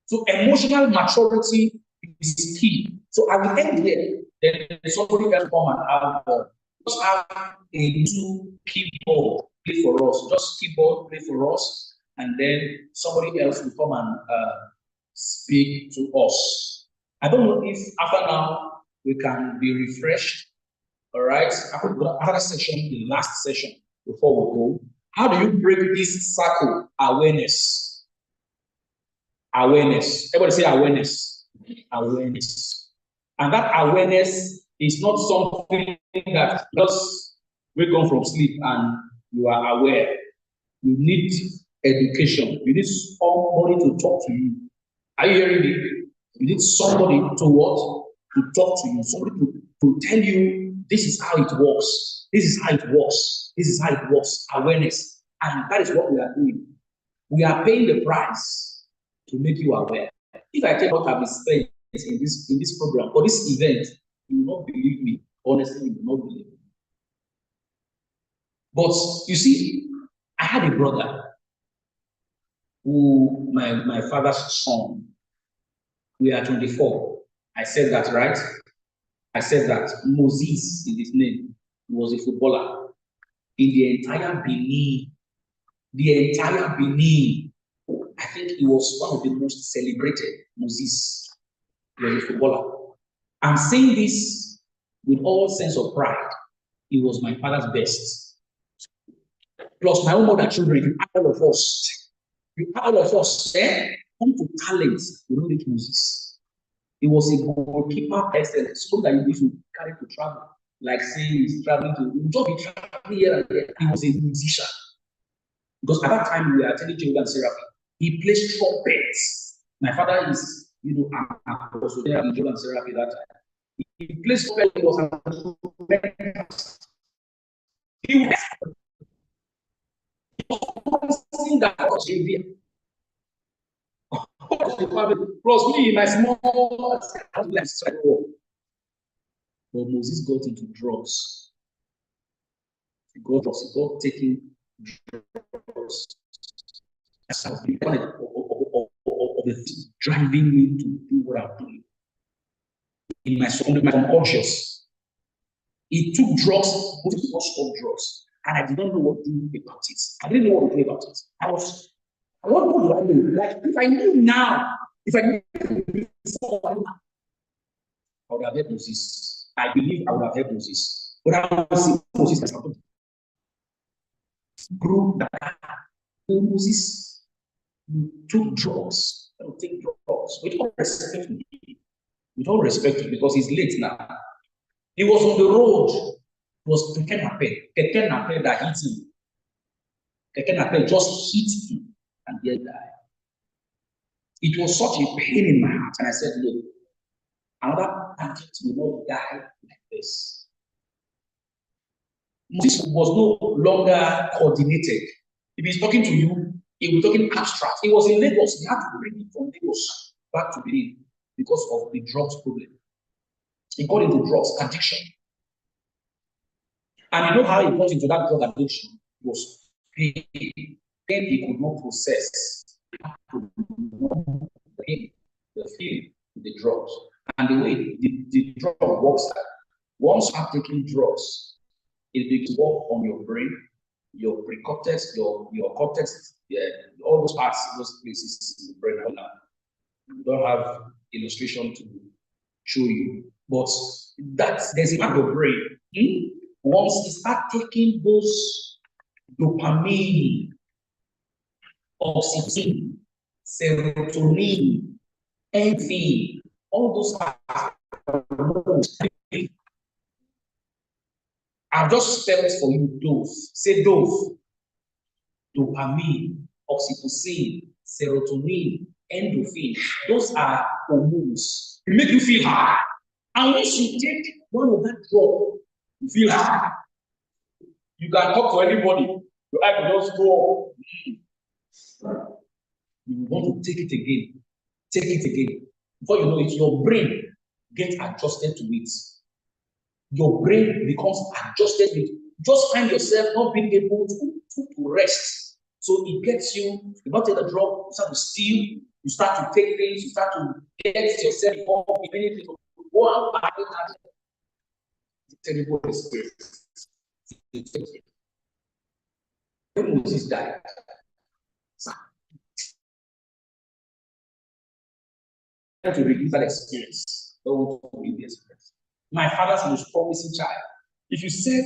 [SPEAKER 1] So emotional maturity is key. So I will end here. Then somebody can come and just have a two keyboard play for us. Just keyboard play for us, and then somebody else will come and speak to us. I don't know if after now we can be refreshed. All right. After the session, the last session before we go, how do you break this circle? Awareness. Awareness. Everybody say awareness. Awareness. And that awareness is not something that just wake up from sleep and you are aware. You need education. You need somebody to talk to you. Are you hearing me? You need somebody to what? To talk to you. Somebody to tell you this is how it works. This is how it works. This is how it works. Awareness. And that is what we are doing. We are paying the price to make you aware. If I tell you what I've been saying in this program or this event, you will not believe me. Honestly, you will not believe me. But you see, I had a brother who, my father's son, we are 24. I said that, right? I said that Moses is his name. He was a footballer. In the entire Benin, I think he was one of the most celebrated. Moses. He was a footballer. I'm saying this with all sense of pride. He was my father's best. Plus my own mother children, all of us. All of us, come to talent, you know it Moses. He was a goalkeeper excellent, so that you should carry to travel. Like saying he's traveling to just be traveling here and there. He was a musician. Because at that time we were attending Jehovah Seraphim. He plays trumpets. My father is, also there in Jehovah Seraphim that time. He plays trumpet. He was sing that Savior. Plus me in my small but Moses got into drugs. He got taking drugs. That's one of the things driving me to do what I'm doing. In my subconscious, he took drugs, but it was called drugs, and I did not know what to do about it. I didn't know what to do about it. What do I do? Like if I knew now, if I knew before, I would have helped Moses. I believe I would have helped Moses, but I was seeing Moses as something. Grew that Moses took drugs. I don't take drugs. With all respect to him, with all respect to him, because he's late now. He was on the road. It was Keke Napep that hit him. Keke Napep just hit him and he died. It was such a pain in my heart, and I said, look, another addict will not die like this. Moses was no longer coordinated. If he's talking to you, he will be talking abstract. He was in Lagos. He had to bring it from Lagos back to Benin because of the drugs problem. He got into drugs addiction. And you know how he got into that drug addiction? It was pain. Pain he could not process. The feeling, the drugs. And the way the drug works, once you start taking drugs, it begins to work on your brain, your precortex, your cortex, all those parts, those places in the brain. We don't have illustration to show you, but there's a part of the brain. Once you start taking those dopamine, oxytocin, serotonin, endorphin, all those parts. I've just spelled for you those. Say those. Dopamine, oxytocin, serotonin, endorphin. Those are hormones. They make you feel high. And once you take one of that drug, you feel high. You can talk to anybody. Your eye will just go up. You want to take it again. Take it again. Before you know it, your brain gets adjusted to it. Your brain becomes adjusted with just find yourself not being able to rest. So it gets you not take the drug, you start to steal, you start to take things, you start to get yourself involved in anything. Go out back in that terrible experience. When Moses died, to reduce that experience. Don't read the experience. My father's most promising child. If you said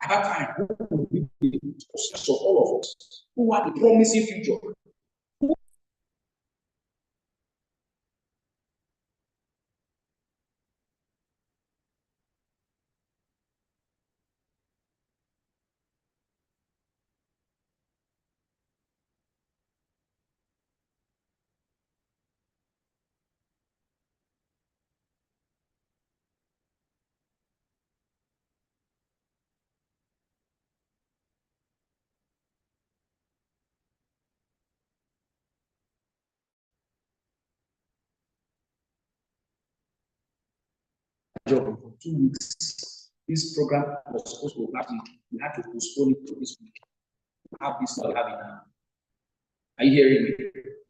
[SPEAKER 1] at that time, who would be the possessor of all of us? Who had the promising future? Job for 2 weeks. This program was supposed to last week. We had to postpone it to this week. We have this not having now. Are you hearing me?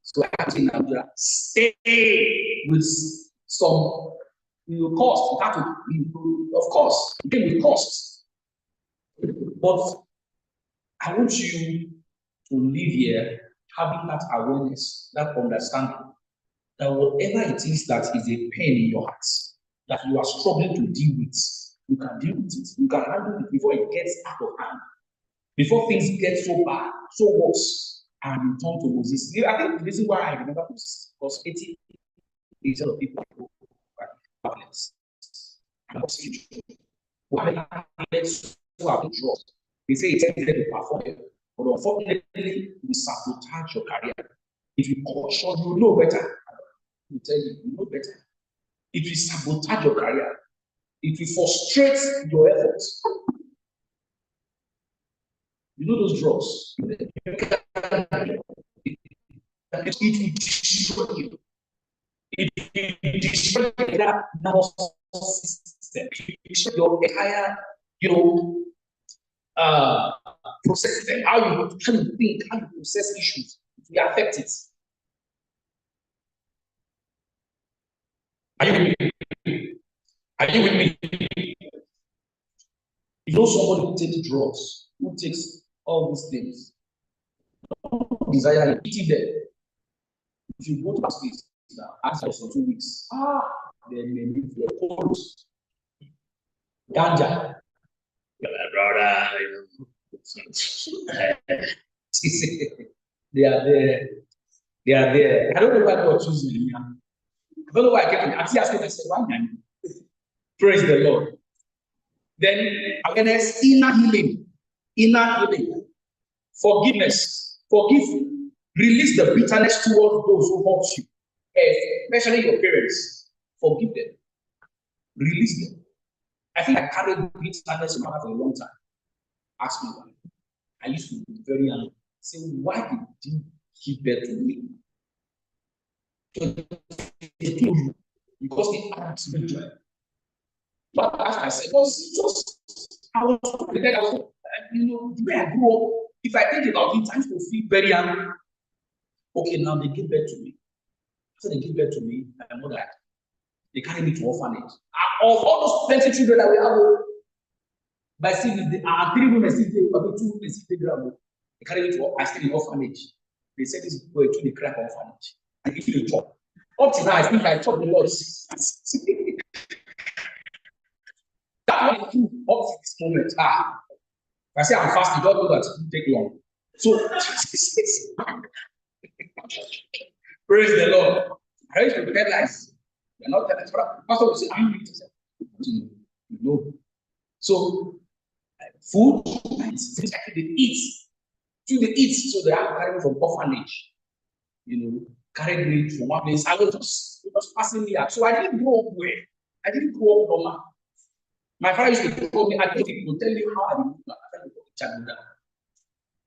[SPEAKER 1] So I have to now stay with some cost. You have to, of course, again with costs. But I want you to live here having that awareness, that understanding that whatever it is that is a pain in your heart, that you are struggling to deal with, you can deal with it. You can handle it before it gets out of hand. Before things get so bad, so worse. and returned to Moses. I think the reason why I remember Moses was 80% of people who are violence. Why who have drugs? They say it's easy to perform it, but unfortunately, we sabotage your career. If you caution, you know better. I tell you, you know better. It will sabotage your career. It will frustrate your efforts. You know those drugs. It will destroy you. It will destroy that nervous system. It will destroy your entire, process them. How you think, how you process issues. It will affect it. Are you with me? Are you with me? You know somebody who takes drugs, who takes all these things, desire eating them. If you go to a space now, ask for 2 weeks, then they leave your clothes. Ganja. Brother, they are there. They are there. I don't know why God chose me. I don't know why I kept asking myself, why? Praise the Lord. Then awareness, inner healing, forgiveness, forgive, release the bitterness towards those who hurt you, especially your parents. Forgive them, release them. I think I carried bitterness in my heart for a long time. Ask me why. I used to be very angry. Say, why did you give birth to me? Because it adds me joy. But as I said, I was the way I grew up, if I think about it, I used to feel very angry. Okay, now they give birth to me. After they give birth to me, my mother, they carry me to orphanage. Of all those 20 children that we have, by still, 3 women still there, 2 women still there. They carry me to I still in orphanage. They said this boy to the crack orphanage. I give you a job. Up to now, I think I told the Lord. That one too, up to this moment. If I say I'm fasting, don't do that. It will take long. So, praise the Lord. I used to tell lies. You're not telling us. Pastor will say, I'm going to say, no. So, food, they eat. They eat, so they have carried me from orphanage. Carried me from one place. I was just passing me out. So I didn't grow up well. I didn't grow up normal. My father used to call me, I think he will tell you how I did not.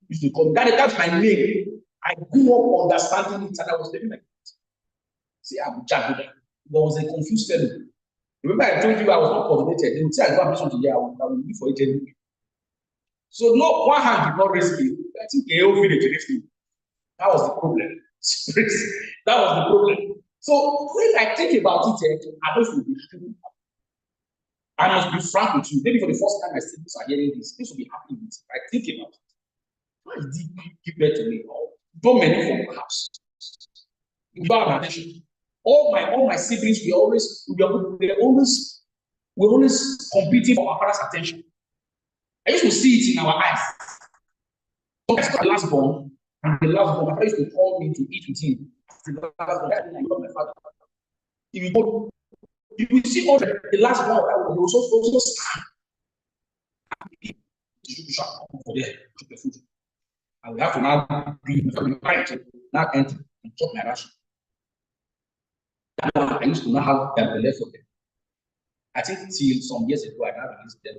[SPEAKER 1] Used to call me. That's my name. I grew up understanding it and I was living like that. See, I'm Jaguda. There was a confused fellow. Remember, I told you I was not coordinated. They would say I go mission to here, I will leave for it anyway. So no, one hand did not raise me. I think they all village raised me. That was the problem. That was the problem. So when I think about it, I don't feel I must be frank with you. Maybe for the first time my siblings are hearing this will be happening. I think about it. Why did he give birth to me? Don't many from the house. All my siblings, we always competing for our father's attention. I used to see it in our eyes. So I started the last born, and the last born, my father used to call me to eat with him. The last born, I love my father. If you see all the last one, they also stand. For there, took the food. I will have to now be now enter and chop my ration. I used to not have the left for them. I think till some years ago, I now released them.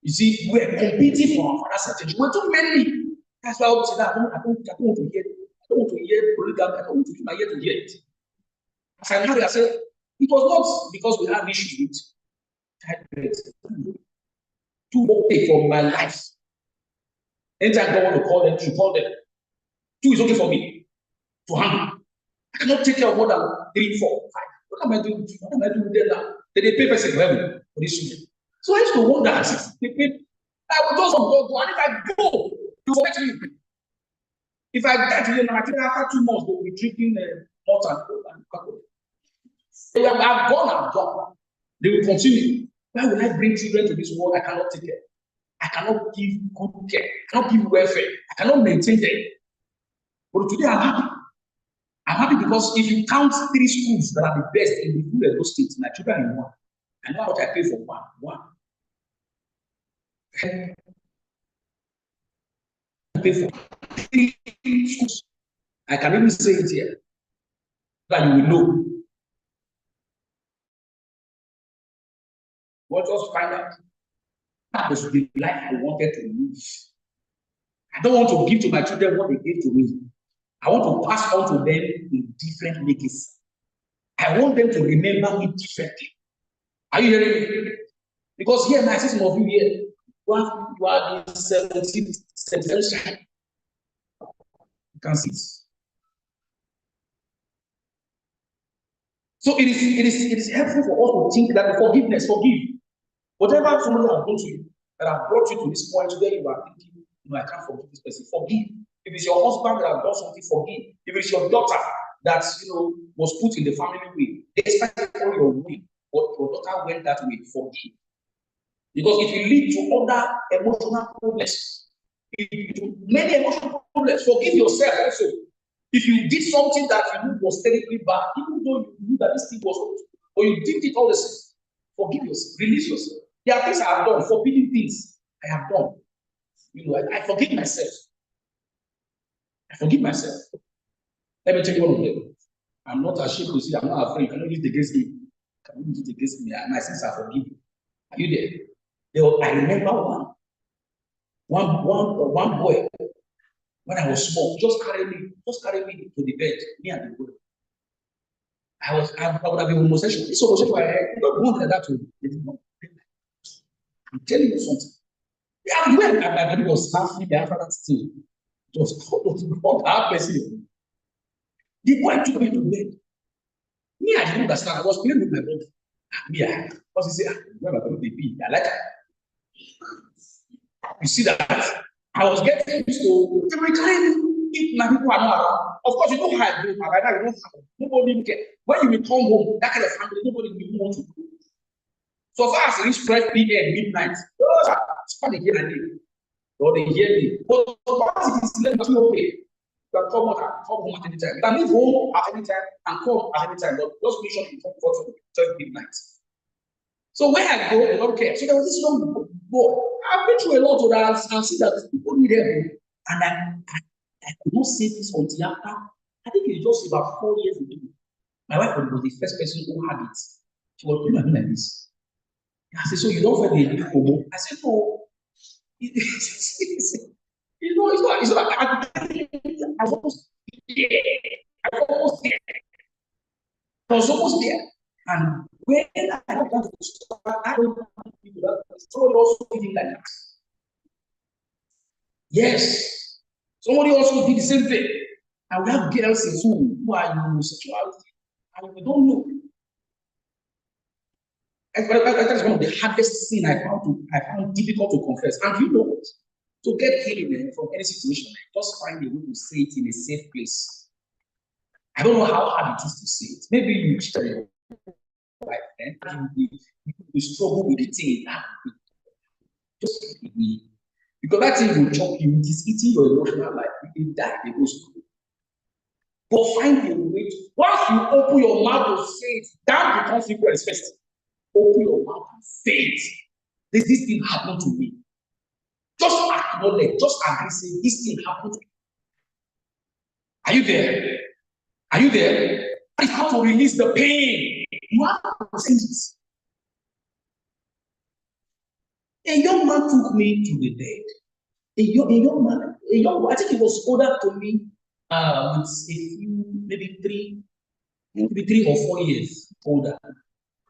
[SPEAKER 1] You see, we're competing for our father's attention. We're too many. That's why I would say that I don't want to hear it. I don't want to hear polygamy. I don't want to use my ear to hear it. As I now say, it was not because we had issues with typewriters. Too okay for my life. Anytime I want to call them, to call them. 2 is okay for me to handle. I cannot take care of more than 3, 4, 5. What am I doing? What am I doing with them now? They pay person for heaven for this children. So I used to wonder, they paid. I would just go, and if I go, you forget me. If I get to them, I think after 2 months, they will be drinking hot and cocoa. I've gone. They will continue. Why will I bring children to this world I cannot take care? I cannot give good care. I cannot give welfare. I cannot maintain them. But today I'm happy. I'm happy because if you count 3 schools that are the best in the whole Edo State, my children in one. I know what I pay for one. I pay for 3 schools. I can even say it here, that you will know. But just find out that was the life I wanted to live. I don't want to give to my children what they gave to me. I want to pass on to them in different legacy. I want them to remember me differently. Are you hearing me? Because here, I see some of you here, you are the 17th century. You can see it. So it is helpful for us to think that forgiveness, forgive. Whatever somebody has done to you, that have brought you to this point where you are thinking, no, I can't forgive this person. Forgive. If it's your husband that has done something, forgive. If it's your daughter that was put in the family way, despite all your way, but your daughter went that way, forgive. Because it will lead to other emotional problems. Many emotional problems. Forgive yourself also. If you did something that you knew was terribly bad, even though you knew that this thing was wrong, or you did it all the same, forgive yourself, release yourself. There are things I have done, forbidden things I have done. I forgive myself. I forgive myself. Let me tell you one of them. I'm not ashamed to say I'm not afraid. You cannot use it against me. You cannot use it against me. My sins are forgiven. Are you there? I remember one boy when I was small, just carry me to the bed, me and the boy. I would have been homosexual. This homosexual, I don't want that to. I'm telling you something. Yeah, when my body was laughing after that thing, it was not that person. The boy took me to bed. Me, I didn't understand. I was playing with my body. Me, because he said, where am I going to be? I like it. You see that? I was getting used to every time if my people are not around. Of course, you know how I do. By now, you don't have nobody will care. When you will come home, that kind of family, nobody will want to go. So far as reach 12 p.m. midnight, it's funny here and there. Or they hear me. But once it is late, it's okay. You can come home at any time. You can leave home at any time and come at any time. But just make sure you come before 12 midnight. So where I go, they don't care. So there was this young boy. I've been through a lot of that and see that people need help. And I could not say this until after, I think it's just about 4 years ago. My wife was the first person who had it. She was looking at me like this. I said, so you don't feel the homo? I said, no. It's not. I was almost there. I was almost there. And when I got to start, I don't know people that somebody also did like that. Yes. Somebody also did the same thing. And we have girls in school who are in homosexuality. And we don't know. That's one of the hardest things I found difficult to confess. And you know what? To get healing from any situation, just find a way to say it in a safe place. I don't know how hard it is to say it. Maybe you tell your wife, you struggle with the thing. Just because that thing will chop you, it is eating your emotional life. You can die, they go through. But find a way to, once you open your mouth to say it, that becomes consequence first. Open your mouth and say it. This thing happened to me. Just acknowledge, just agree, say this thing happened to me. Are you there? Are you there? It's how to release the pain. You have to say this. A young man took me to the bed. A young man, I think he was older to me with a few, maybe 3 or 4 years older.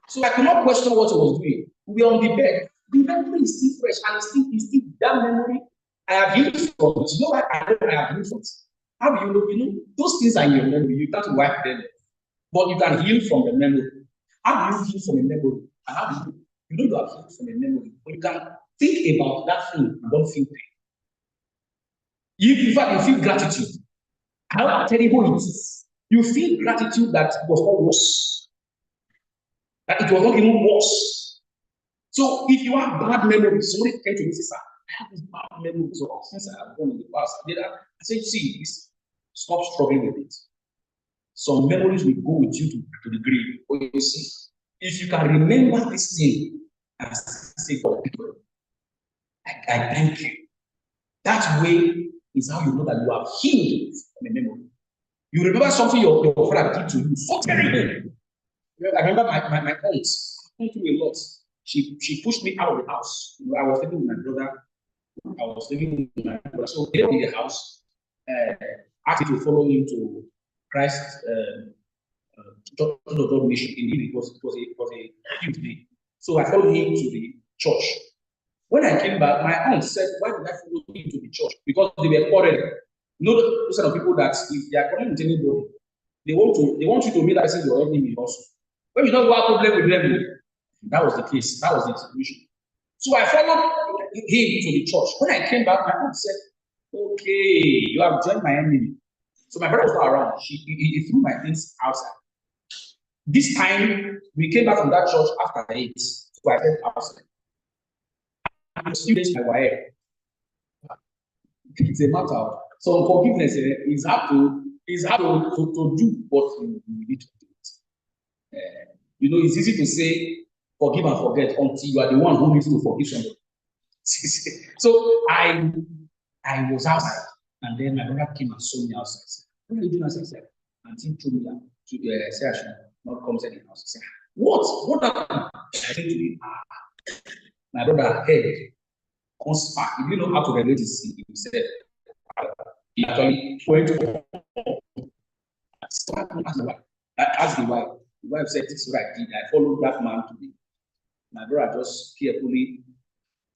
[SPEAKER 1] So I could not question what he was doing. We were on the bed. The memory is still fresh and it's still that memory I have used from it. You know what I have used from it? How do you know? You know, those things are in your memory. You can't wipe them. But you can heal from the memory. How do you heal from a memory? And how do you know you have healed from a memory? But you can think about that thing and don't feel pain. In fact, you feel gratitude. How terrible it is. You feel gratitude that it was not worse. That it was not even worse. So if you have bad memories, somebody came to me and said, I have these bad memories of things I have done in the past. I said, see, Stop struggling with it. Some memories will go with you to the grave. But you see, if you can remember this thing and say, God, I thank you. That way is how you know that you are healed from a memory. You remember something your father did to you so terrible. I remember my aunt. Went through a lot. She pushed me out of the house. I was living with my brother. So they in the house. Asked me to follow him to Christ Church of God mission. It was a huge day. So I followed him to the church. When I came back, my aunt said, "Why did I follow him to the church?" Because they were quarreling. You know those kind of people that if they are quarreling with anybody, they want you to realize your enemy also. When you don't have problem with them, that was the case. That was the situation. So I followed him to the church. When I came back, my aunt said, "Okay, you have joined my enemy." So my brother was not around. He threw my things outside. This time we came back from that church after 8. So I went outside. I'm students my wife. It's a matter of so forgiveness is hard to do what you need to do it. You know, it's easy to say forgive and forget until you are the one who needs to forgive somebody. So I was outside, and then my brother came and saw me outside. What are you doing outside? And he told me to say I should not come inside the house. He said, what happened? I said to him, my brother head comes back. He didn't know how to relate himself. He actually went to ask the wife. The wife said, "This is what I did. I followed that man to me." My brother just carefully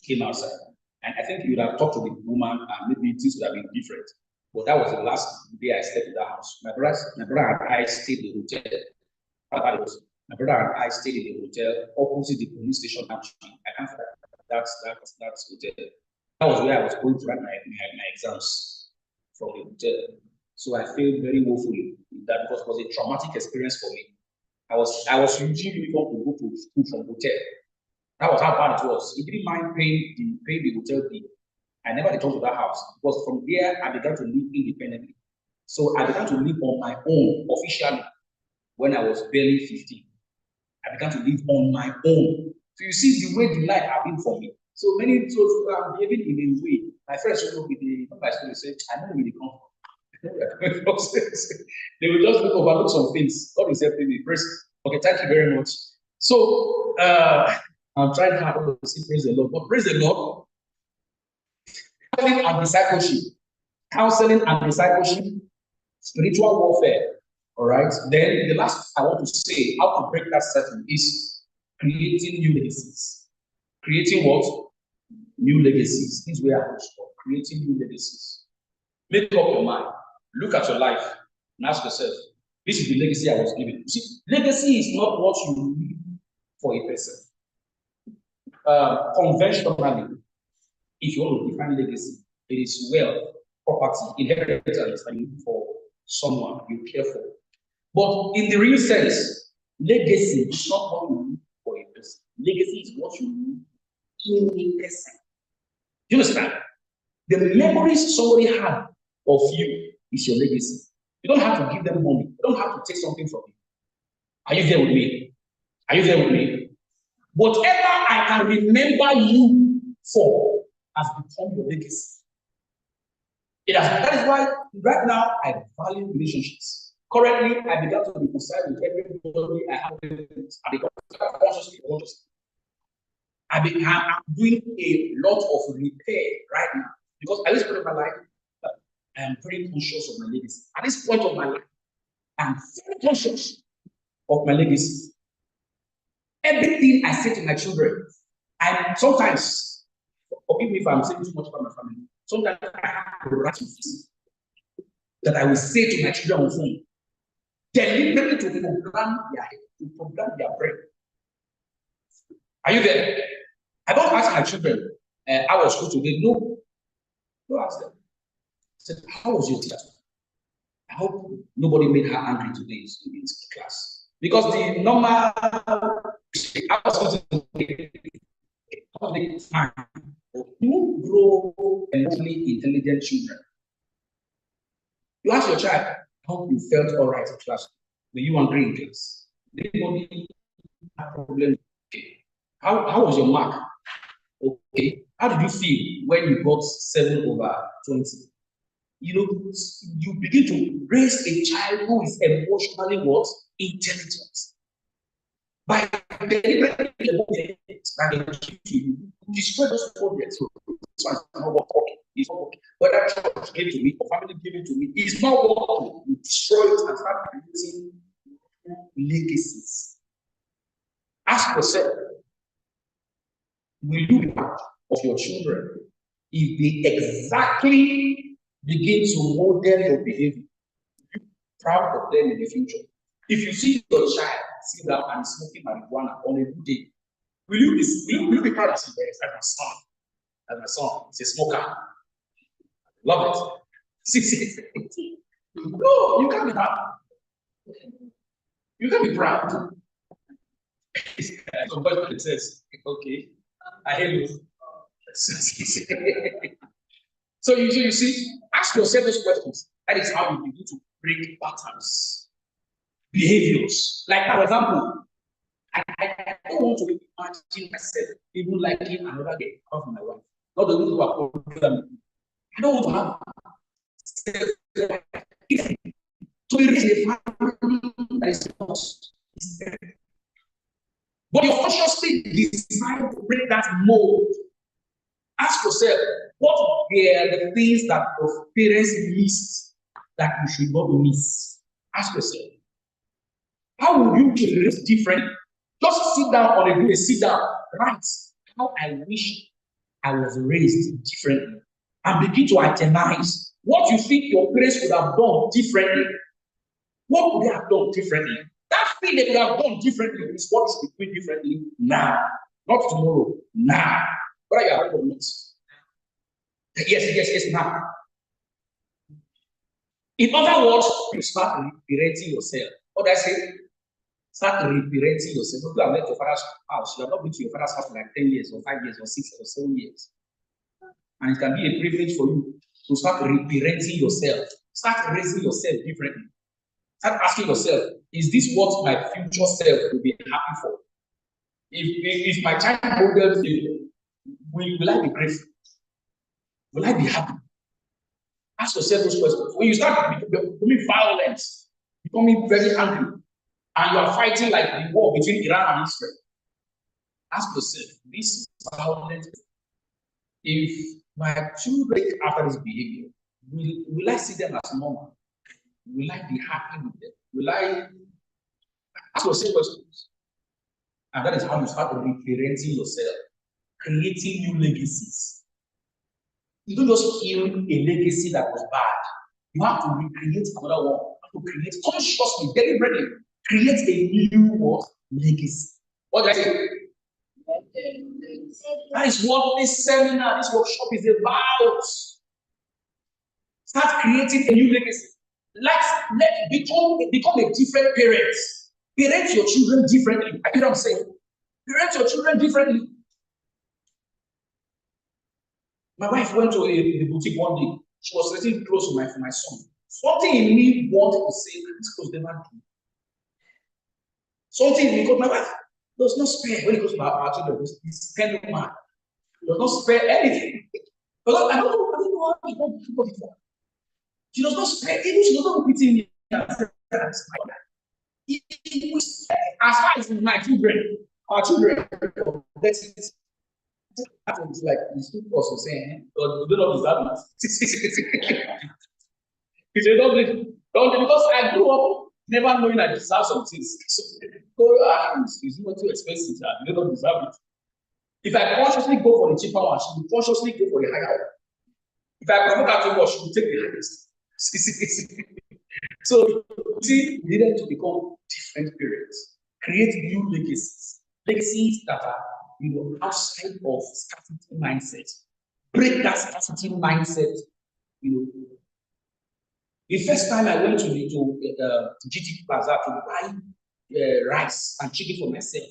[SPEAKER 1] came outside. And I think you would have talked to the woman and maybe things would have been different. But that was the last day I stepped in that house. My brother and I stayed in the hotel. My brother and I stayed in the hotel opposite the police station. Actually, I can't forget that's hotel. That was where I was going to write my exams from the hotel. So I felt very woefully that because it was a traumatic experience for me. I was using uniform to go to school from hotel. That was how bad it was. He didn't mind paying the hotel bill. I never returned to that house because from there I began to live independently. So I began to live on my own officially when I was barely 15. I began to live on my own. So you see the way the life has been for me. So many people are behaving in a way. My friends will look at my school and say, "I know where they come from." They will just overlook some things. God is helping me. Okay, thank you very much. So I'm trying hard to say praise the Lord. But praise the Lord. Counseling and discipleship, spiritual warfare. All right. Then the last I want to say how to break that cycle is creating new legacies. Creating what? New legacies. This is where I was for creating new legacies. Make up your mind. Look at your life and ask yourself, this is the legacy I was given. You see, legacy is not what you leave for a person. Conventionally, if you want to define legacy, it is wealth, property, inheritance that you leave for someone you care for. But in the real sense, legacy is not what you leave for a person. Legacy is what you leave in a person. Do you understand? The memories somebody had of you is your legacy. You don't have to give them money. You don't have to take something from you. Are you there with me? Are you there with me? Whatever I can remember you for has become your legacy. That is why right now I value relationships. Currently, I began to reconcile with everybody I have. I become consciously conscious. I'm doing a lot of repair right now because at this point of my life, I am very conscious of my legacy. At this point of my life, I'm very conscious of my legacy. Everything I say to my children, and sometimes, forgive me if I'm saying too much about my family, sometimes I have to write that I will say to my children on phone, deliberately to program their brain. Are you there? I don't ask my children, how was school today? No. Don't ask them. I said, how was your teacher? I hope nobody made her angry today in class. Because the normal, I was you grow emotionally intelligent children. You ask your child how you felt all right in class. Were you angry in class? Anybody have problem? Okay. How was your mark? Okay. How did you feel when you got 7/20? You know, you begin to raise a child who is emotionally what? Intelligent. By deliberately you destroy those projects. So it's not working. It's not working. Whether church gave to me or family gave it to me, it's not working. You destroy it and start creating legacies. Ask yourself, will you be proud of your children if they exactly begin to model your behavior? You proud of them in the future. If you see your child sit down and smoking marijuana on a good day, will you be proud of him? Yes, as my son. As my son, he's a smoker. Love it. No, you can't be proud. You can't be proud. Somebody says, okay, I hear you. So you see, ask yourself those questions. That is how you begin to break patterns, behaviors. Like, for example, I don't want to imagine myself even liking another girl apart from my wife. Not the ones who are problem. I don't want to have to raise a family that is not. But you consciously decide to break that mold. Ask yourself, what were the things that your parents missed that you should not miss? Ask yourself, how would you be raised differently? Just sit down on a day, sit down, write how I wish I was raised differently, and begin to itemize what you think your parents would have done differently. What would they have done differently? That thing they would have done differently is what is doing differently now, not tomorrow, now. What are you aware of it? Yes, now. In other words, you start reparenting yourself. What I say? Start reparenting yourself. If you have left your father's house, you have not been to your father's house for like 10 years, or 5 years, or 6 or 7 years. And it can be a privilege for you to start reparenting yourself. Start raising yourself differently. Start asking yourself, is this what my future self will be happy for? If my child models me, will I be grateful? Will I be happy? Ask yourself those questions. When you start becoming violent, becoming very angry, and you are fighting like the war between Iran and Israel, ask yourself, this violent, if my children after this behavior, will I see them as normal? Will I be happy with them? Will I ask yourself questions? And that is how you start reparenting yourself, creating new legacies. You don't just kill a legacy that was bad. You have to recreate another one. You have to create consciously, deliberately, create a new what? Legacy. What did I say? That is what this seminar, this workshop is about. Start creating a new legacy. Let become a different parent. Parent your children differently. I know what I'm saying. Parent your children differently. My wife went to the boutique one day. She was sitting close to my son. Something in me wanted to say, this close never do. Something in me, because my wife does not spare when it comes to our children. He's spending man. Does not spare anything. Because I don't know how people before. She does not spare even she does not pity me. As far as my children, our children, that's it. It's like the school also saying, God, we don't deserve it. He said, don't because I grew up never knowing I deserve some things. So, it's not too expensive, you don't deserve it. If I consciously go for the cheaper one, she will consciously go for the higher one. If I provoke her too much, she will take the highest. So, see, we needed to become different parents, create new legacies, legacies that are, outside of scarcity mindset. Break that scarcity mindset. The first time I went to GT Plaza to buy rice and chicken for myself,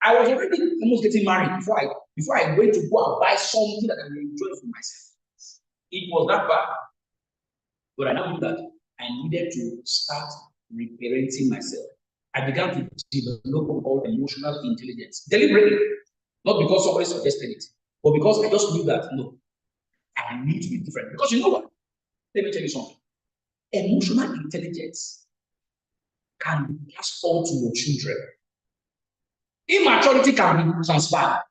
[SPEAKER 1] I was already almost getting married before I went to go and buy something that I will enjoy for myself. It was that bad. But I now knew that I needed to start reparenting myself. I began to develop what called emotional intelligence deliberately, not because somebody suggested it, but because I just knew that no, I need to be different. Because you know what? Let me tell you something. Emotional intelligence can be passed on to your children. Immaturity can be transferred,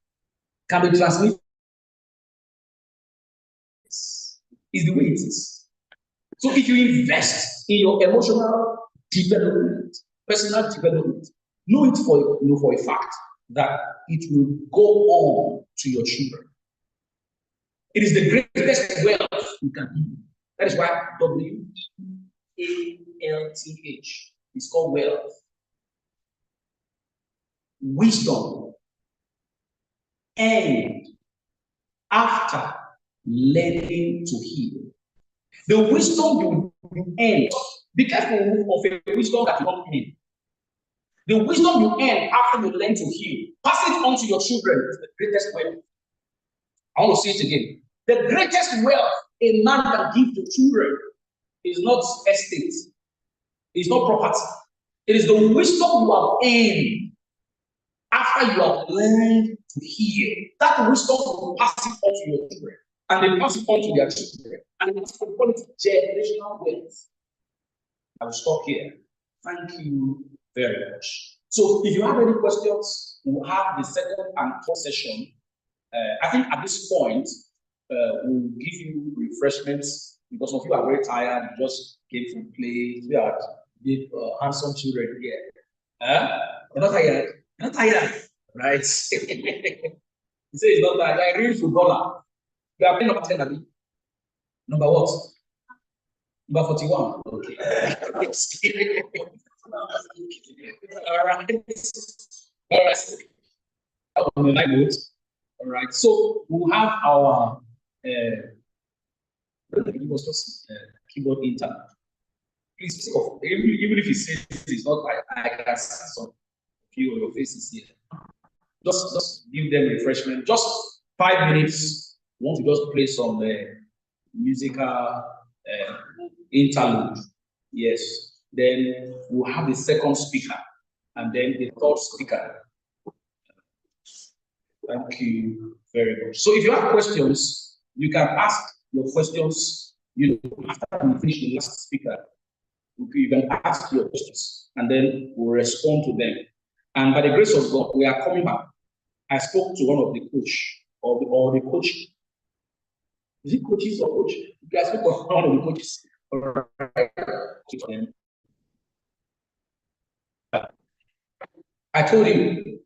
[SPEAKER 1] can be transmitted. It's the way it is. So if you invest in your emotional development, personal development, know it for a fact that it will go on to your children. It is the greatest wealth you can give. That is why WEALTH is called wealth. Wisdom. And after learning to heal. The wisdom you earn, be careful of a wisdom that you don't earn. The wisdom you earn after you learn to heal, pass it on to your children is the greatest wealth. I want to say it again. The greatest wealth a man can give to children is not estate, it's not property. It is the wisdom you have earned after you have learned to heal. That wisdom will pass it on to your children, and they pass it on to their children, and it's call it generational wealth. I will stop here. Thank you very much. So, if you have any questions, we'll have the second and third session. I think at this point, we'll give you refreshments because some of you are very tired. You just came from play. We are big, handsome children here. You're not tired. You're not tired, right? You say it's not tired. Like real footballer. You are playing number 10, Abi. Number what? Number 41. Okay. All right. All right. On the night mode. All right. So we'll have our keyboard intern. Please pick off. Even if he says it's not, I can see some of you on your faces here. Just give them refreshment. Just 5 minutes. We want to just play some musical interlude. Yes. Then we'll have the second speaker and then the third speaker. Thank you very much. So if you have questions, you can ask your questions, after we finish the last speaker. You can ask your questions and then we'll respond to them. And by the grace of God, we are coming back. I spoke to one of the coach or the coach. Is it coaches or coach? I spoke to one of the coaches. I told him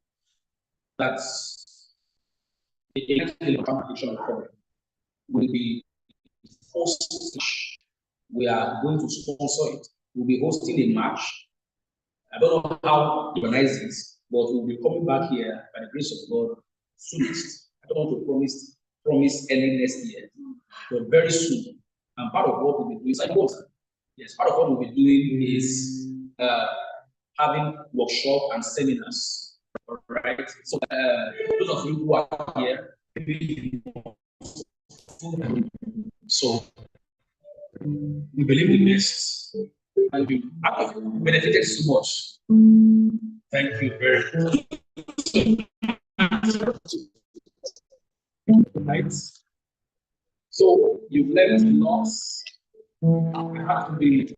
[SPEAKER 1] that the next competition will be hosted. We are going to sponsor it. We'll be hosting a match. I don't know how to organize this, but we'll be coming back here by the grace of God soonest. I don't want to promise early next year, but very soon. And part of what we'll be doing is important. Yes, part of what we'll be doing is having workshop and seminars. All right. So those of you who are here, so we believe the best, and you have benefited so much. Thank you very much. Right. So you've learned lots. I have to be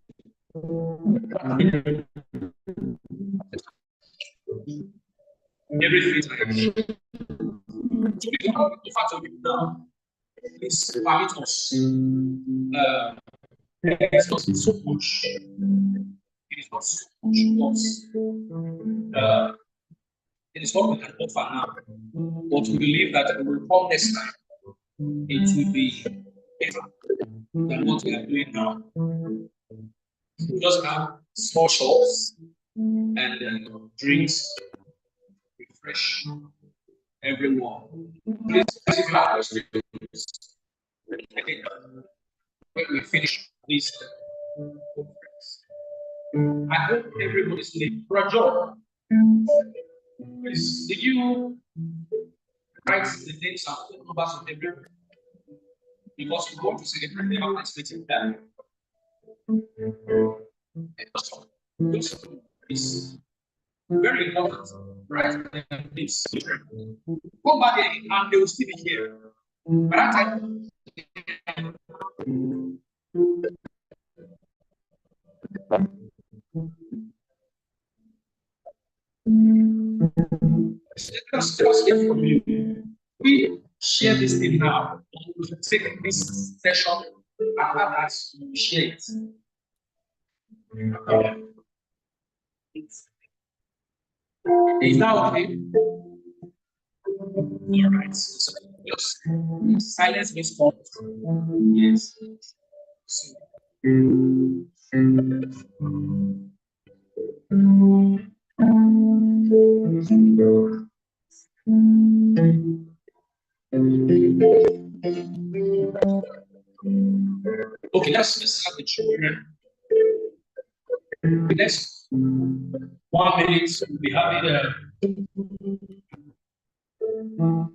[SPEAKER 1] everything. Please permit us. It's not so much. It is not so much. It is what we can offer now, but we believe that we will come next time. It will be better than what we are doing now. We just have small shops and drinks, refresh everyone. Please, if you have questions, when we finish this conference, I hope everybody's looking for a job. Please, did you write the names and phone numbers of everyone? Because we want to celebrate them and split them. It's very important, right? It's go back and they will still be here. But that time, just hear from you. We share this thing now. We should take this session after that we share it. Is that okay? All right. So just silence means pause. Yes. So, okay, let's start the children. The next 1 minute, we'll be having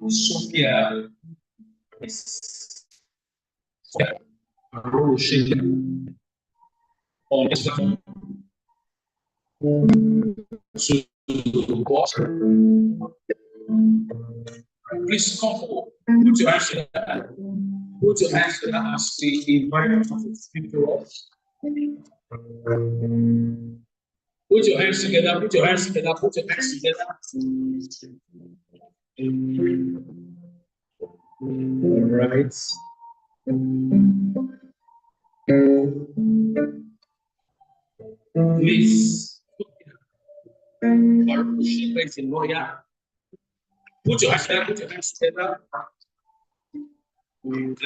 [SPEAKER 1] Sophia. On this platform. So, boss, please come forward. Put your hands together. Put your hands together as we invite you to speak to us. Put your hands together, put your hands together, put your hands together. All right. Please. Is a lawyer. Put your hands together, put your hands together. And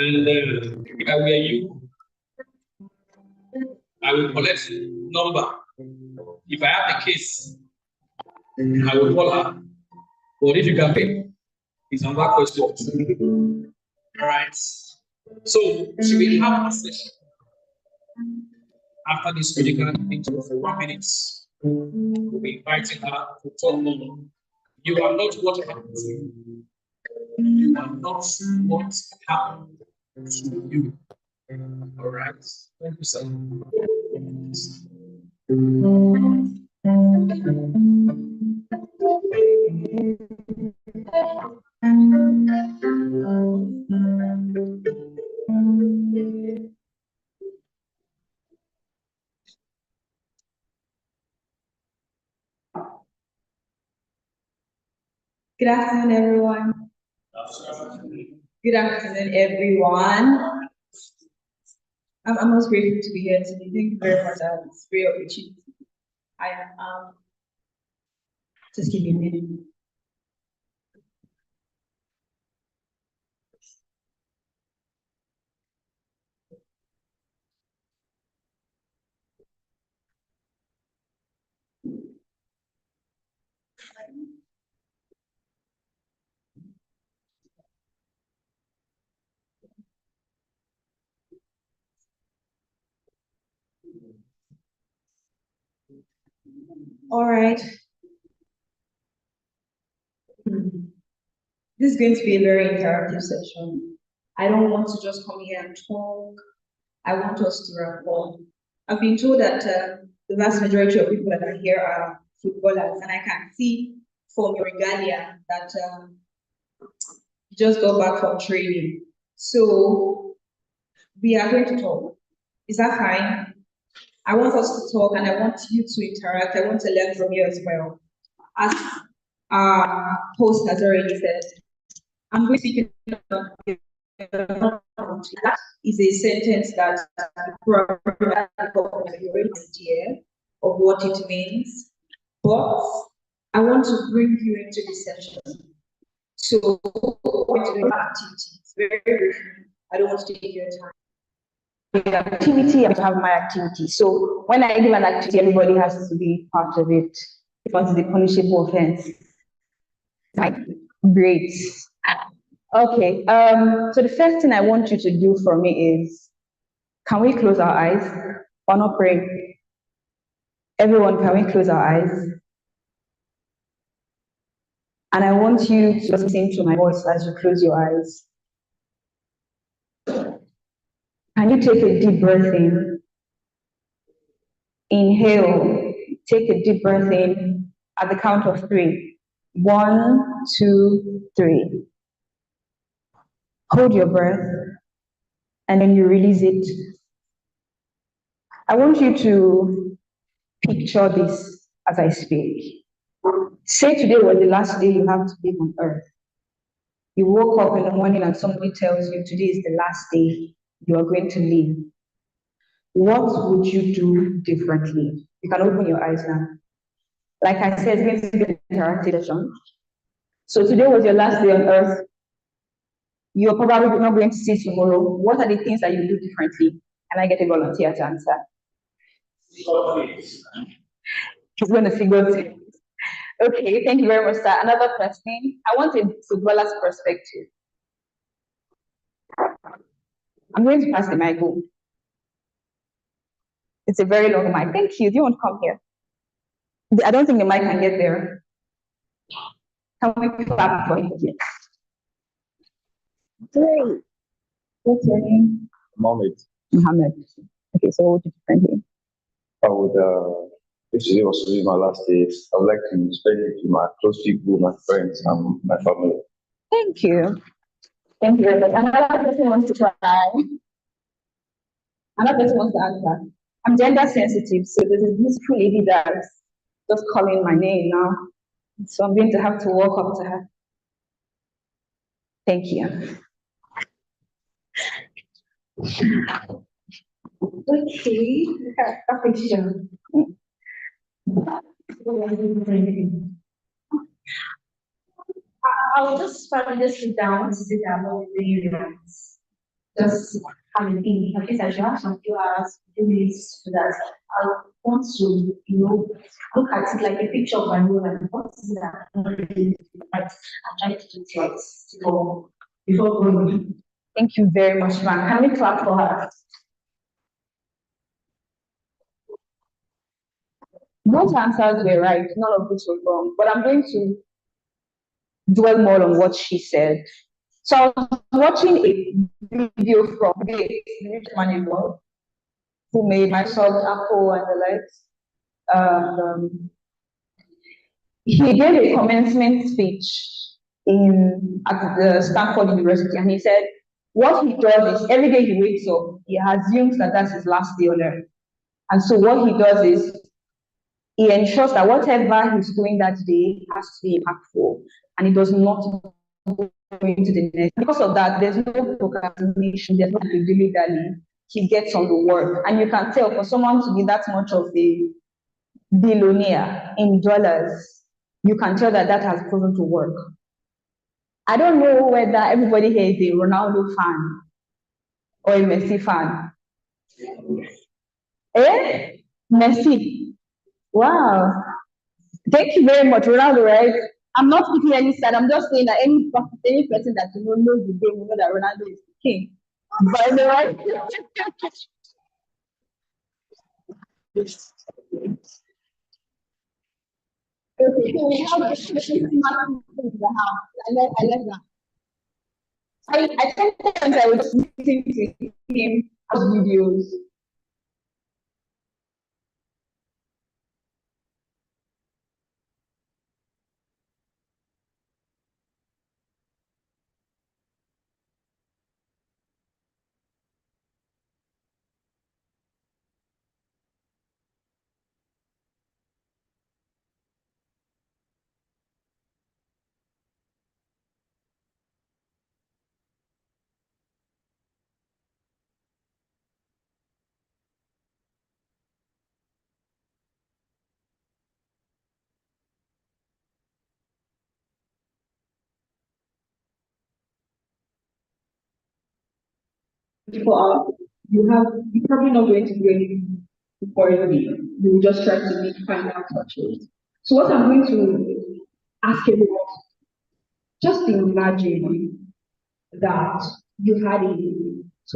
[SPEAKER 1] I will you. I will collect number. If I have the case, I will call her. But if you can pay, it's another question. All right. So we have a session after this medical interview for 1 minute. We'll be inviting her to talk more. You are not what happened to you. You are not what happened to you. All right. Thank you, sir.
[SPEAKER 2] Good afternoon, everyone. Good afternoon, everyone. I'm most grateful to be here today. Thank you very much for this great opportunity. I am just give me a minute. All right. This is going to be a very interactive session. I don't want to just come here and talk. I want us to rapport. I've been told that the vast majority of people that are here are footballers, and I can see from your regalia that you just got back from training. So we are going to talk. Is that fine? I want us to talk and I want you to interact. I want to learn from you as well. As our host has already said, I'm going to speak that is a sentence that probably have an idea of what it means, but I want to bring you into the session. So we're going to do activities. Very briefly. I don't want to take your time. Activity, I have my activity. So when I give an activity, everybody has to be part of it. If it's a punishable offense. Great. Okay. So the first thing I want you to do for me is, can we close our eyes? Or not pray? Everyone, can we close our eyes? And I want you to listen to my voice as you close your eyes. Can you take a deep breath in Inhale, take a deep breath in at the count of 3. 1, 2, 3. Hold your breath and then you release it. I want you to picture this as I speak. Say today was the last day you have to live on earth. You woke up in the morning and somebody tells you today is the last day you are going to live. What would you do differently? You can open your eyes now. Like I said, it's going to be an interactive session. So today was your last day on earth. You're probably not going to see tomorrow. What are the things that you do differently? Can I get a volunteer to answer? He's going to figure it. Okay, thank you very much, sir. Another question. I want a footballer's perspective. I'm going to pass the mic home. It's a very long mic. Thank you. Do you want to come here? I don't think the mic can get there. Can we clap for him, please? Great. What's your name?
[SPEAKER 3] Mohammed.
[SPEAKER 2] Mohammed. Okay, so what would you differently?
[SPEAKER 3] I would, if today was to be my last day, I would like to spend it with my close people, my friends, and my family.
[SPEAKER 2] Thank you. Thank you very much. Another person wants to try. Another person wants to answer. I'm gender sensitive, so there's a beautiful lady that's just calling my name now. So I'm going to have to walk up to her. Thank you. Okay, perfection. I'll just probably just sit down to sit down with the relax. Just have a think. At least I should have some few hours, few minutes to that. I want to, look at it like a picture of my room and what is it that I'm really right. I'm trying to do it before going. Thank you very much, ma'am. Can we clap for her? Both answers were right, none of which was wrong, but I'm going to dwell more on what she said. So I was watching a video from the rich man in the world who made Microsoft, Apple, and the likes. He gave a commencement speech at the Stanford University, and he said, what he does is every day he wakes up, he assumes that that's his last day on earth. And so what he does is he ensures that whatever he's doing that day has to be impactful, and he does not go into the next. Because of that, there's no procrastination, there's no dilly-dally. He gets on the work, and you can tell for someone to be that much of a billionaire in dollars, you can tell that that has proven to work. I don't know whether everybody here is a Ronaldo fan or a Messi fan. Eh? Messi. Wow. Thank you very much, Ronaldo, right? I'm not picking any side. I'm just saying that any person that knows the game will know that Ronaldo is the king. By the way, okay, so we have a special smart in the house. I like that. I sometimes I would listen to him videos. People you're probably not going to do anything for a week. You will just try to make final touches. So what I'm going to ask everyone, just imagine that you had a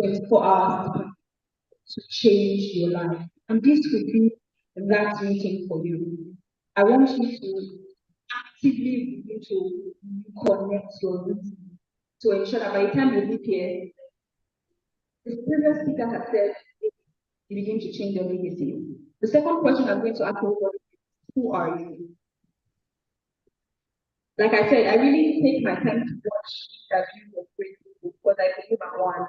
[SPEAKER 2] 24 hours to change your life. And this will be that meeting for you. I want you to actively begin to connect your routine to ensure that by the time you leave here, the previous speaker has said you begin to change your legacy. The second question I'm going to ask you is, who are you? Like I said, I really take my time to watch interviews of great people because I believe I'm one.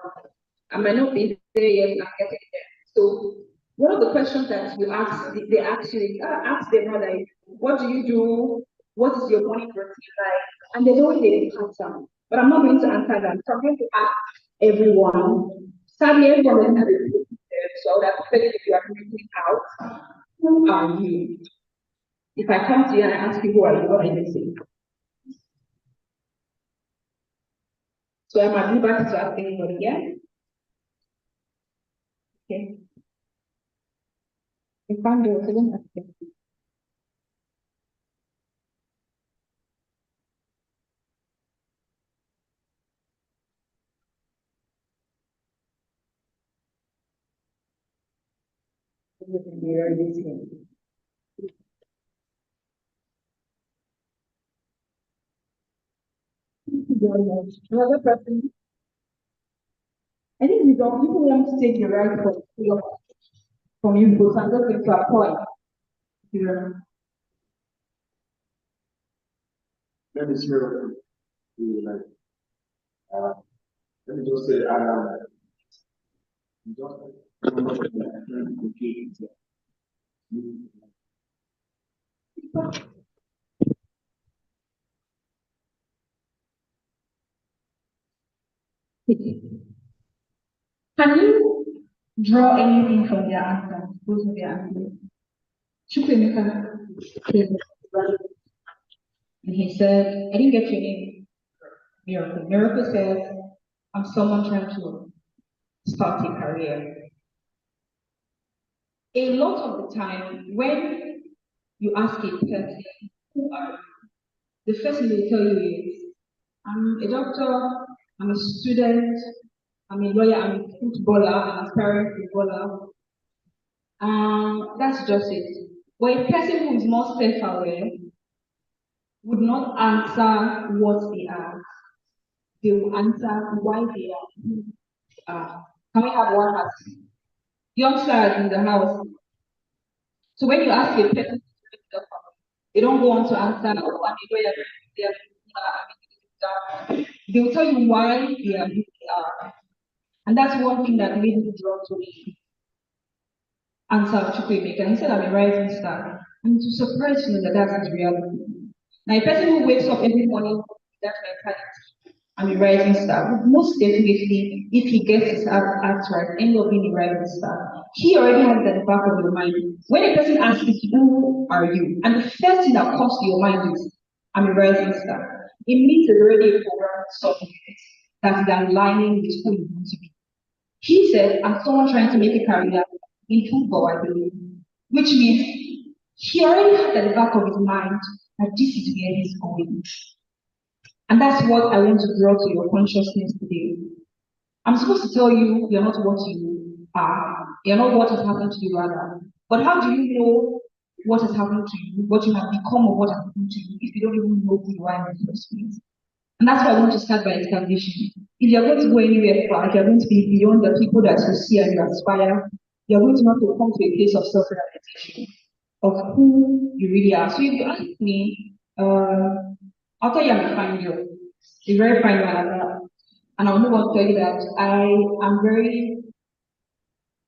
[SPEAKER 2] I might not be there yet, and I'm getting there. So one of the questions that you ask, they ask you is, ask them like, what do you do? What is your morning routine like? And there's always a answer. But I'm not going to answer them. So I'm going to ask everyone. Sadly, everyone has a there, so I would have preferred if you are reading out. Who are you? If I come to you and I ask you who are you, what are you saying? So I'm at back to ask anybody, yeah? Okay. If I'm doing it, then ask them. Another person. I think we don't people want to take the right from you, but I'm just going to a point. Yeah.
[SPEAKER 3] Let me share with you, like, let me just say,
[SPEAKER 2] Can you draw anything from their answer? Both of their answers. Chukwemeka said, and he said, I didn't get your name. Miracle. Miracle says, I'm someone trying to start a career. A lot of the time, when you ask a person, who are you? The first thing they tell you is, I'm a doctor, I'm a student, I'm a lawyer, I'm a footballer, I'm an aspiring footballer. That's just it. But a person who is more self-aware would not answer what they are. They will answer why they are who they are. Can we have one ask? Youngsters in the house. So when you ask a person, they don't go on to answer, oh, I'm a lawyer, they will tell you why they are who they are. And that's one thing that made me drawn to the answer of Chukwemeka. He said, I'm a rising star. And to surprise you that that's his reality. Now, a person who wakes up every morning with that mentality, I'm a rising star, would most definitely, if he gets his act right, end up being a rising star. He already has that in the back of your mind. When a person asks you, who are you? And the first thing that comes to your mind is, I'm a rising star. It means there's already a program something that is aligning with who you want to be. He said, I'm someone trying to make a career in football, I believe, which means he already had at the back of his mind that this is where he's going. And that's what I want to draw to your consciousness today. I'm supposed to tell you you're not what you are, you're not what has happened to you, rather. But how do you know what has happened to you, what you have become, or what has happened to you, if you don't even know who you are in the first place? And that's why I want to start by establishing. If you're going to go anywhere far, if you're going to be beyond the people that you see and you aspire, you're going to have to come to a place of self-realization of who you really are. So if you ask me, I'll tell you I'm a fine girl, a very fine one, and I'll move on to tell you that I am very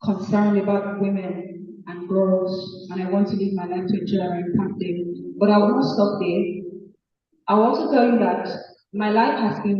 [SPEAKER 2] concerned about women and girls, and I want to live my life to enjoy and impact them. But I will not stop there. I will also tell you that my life has been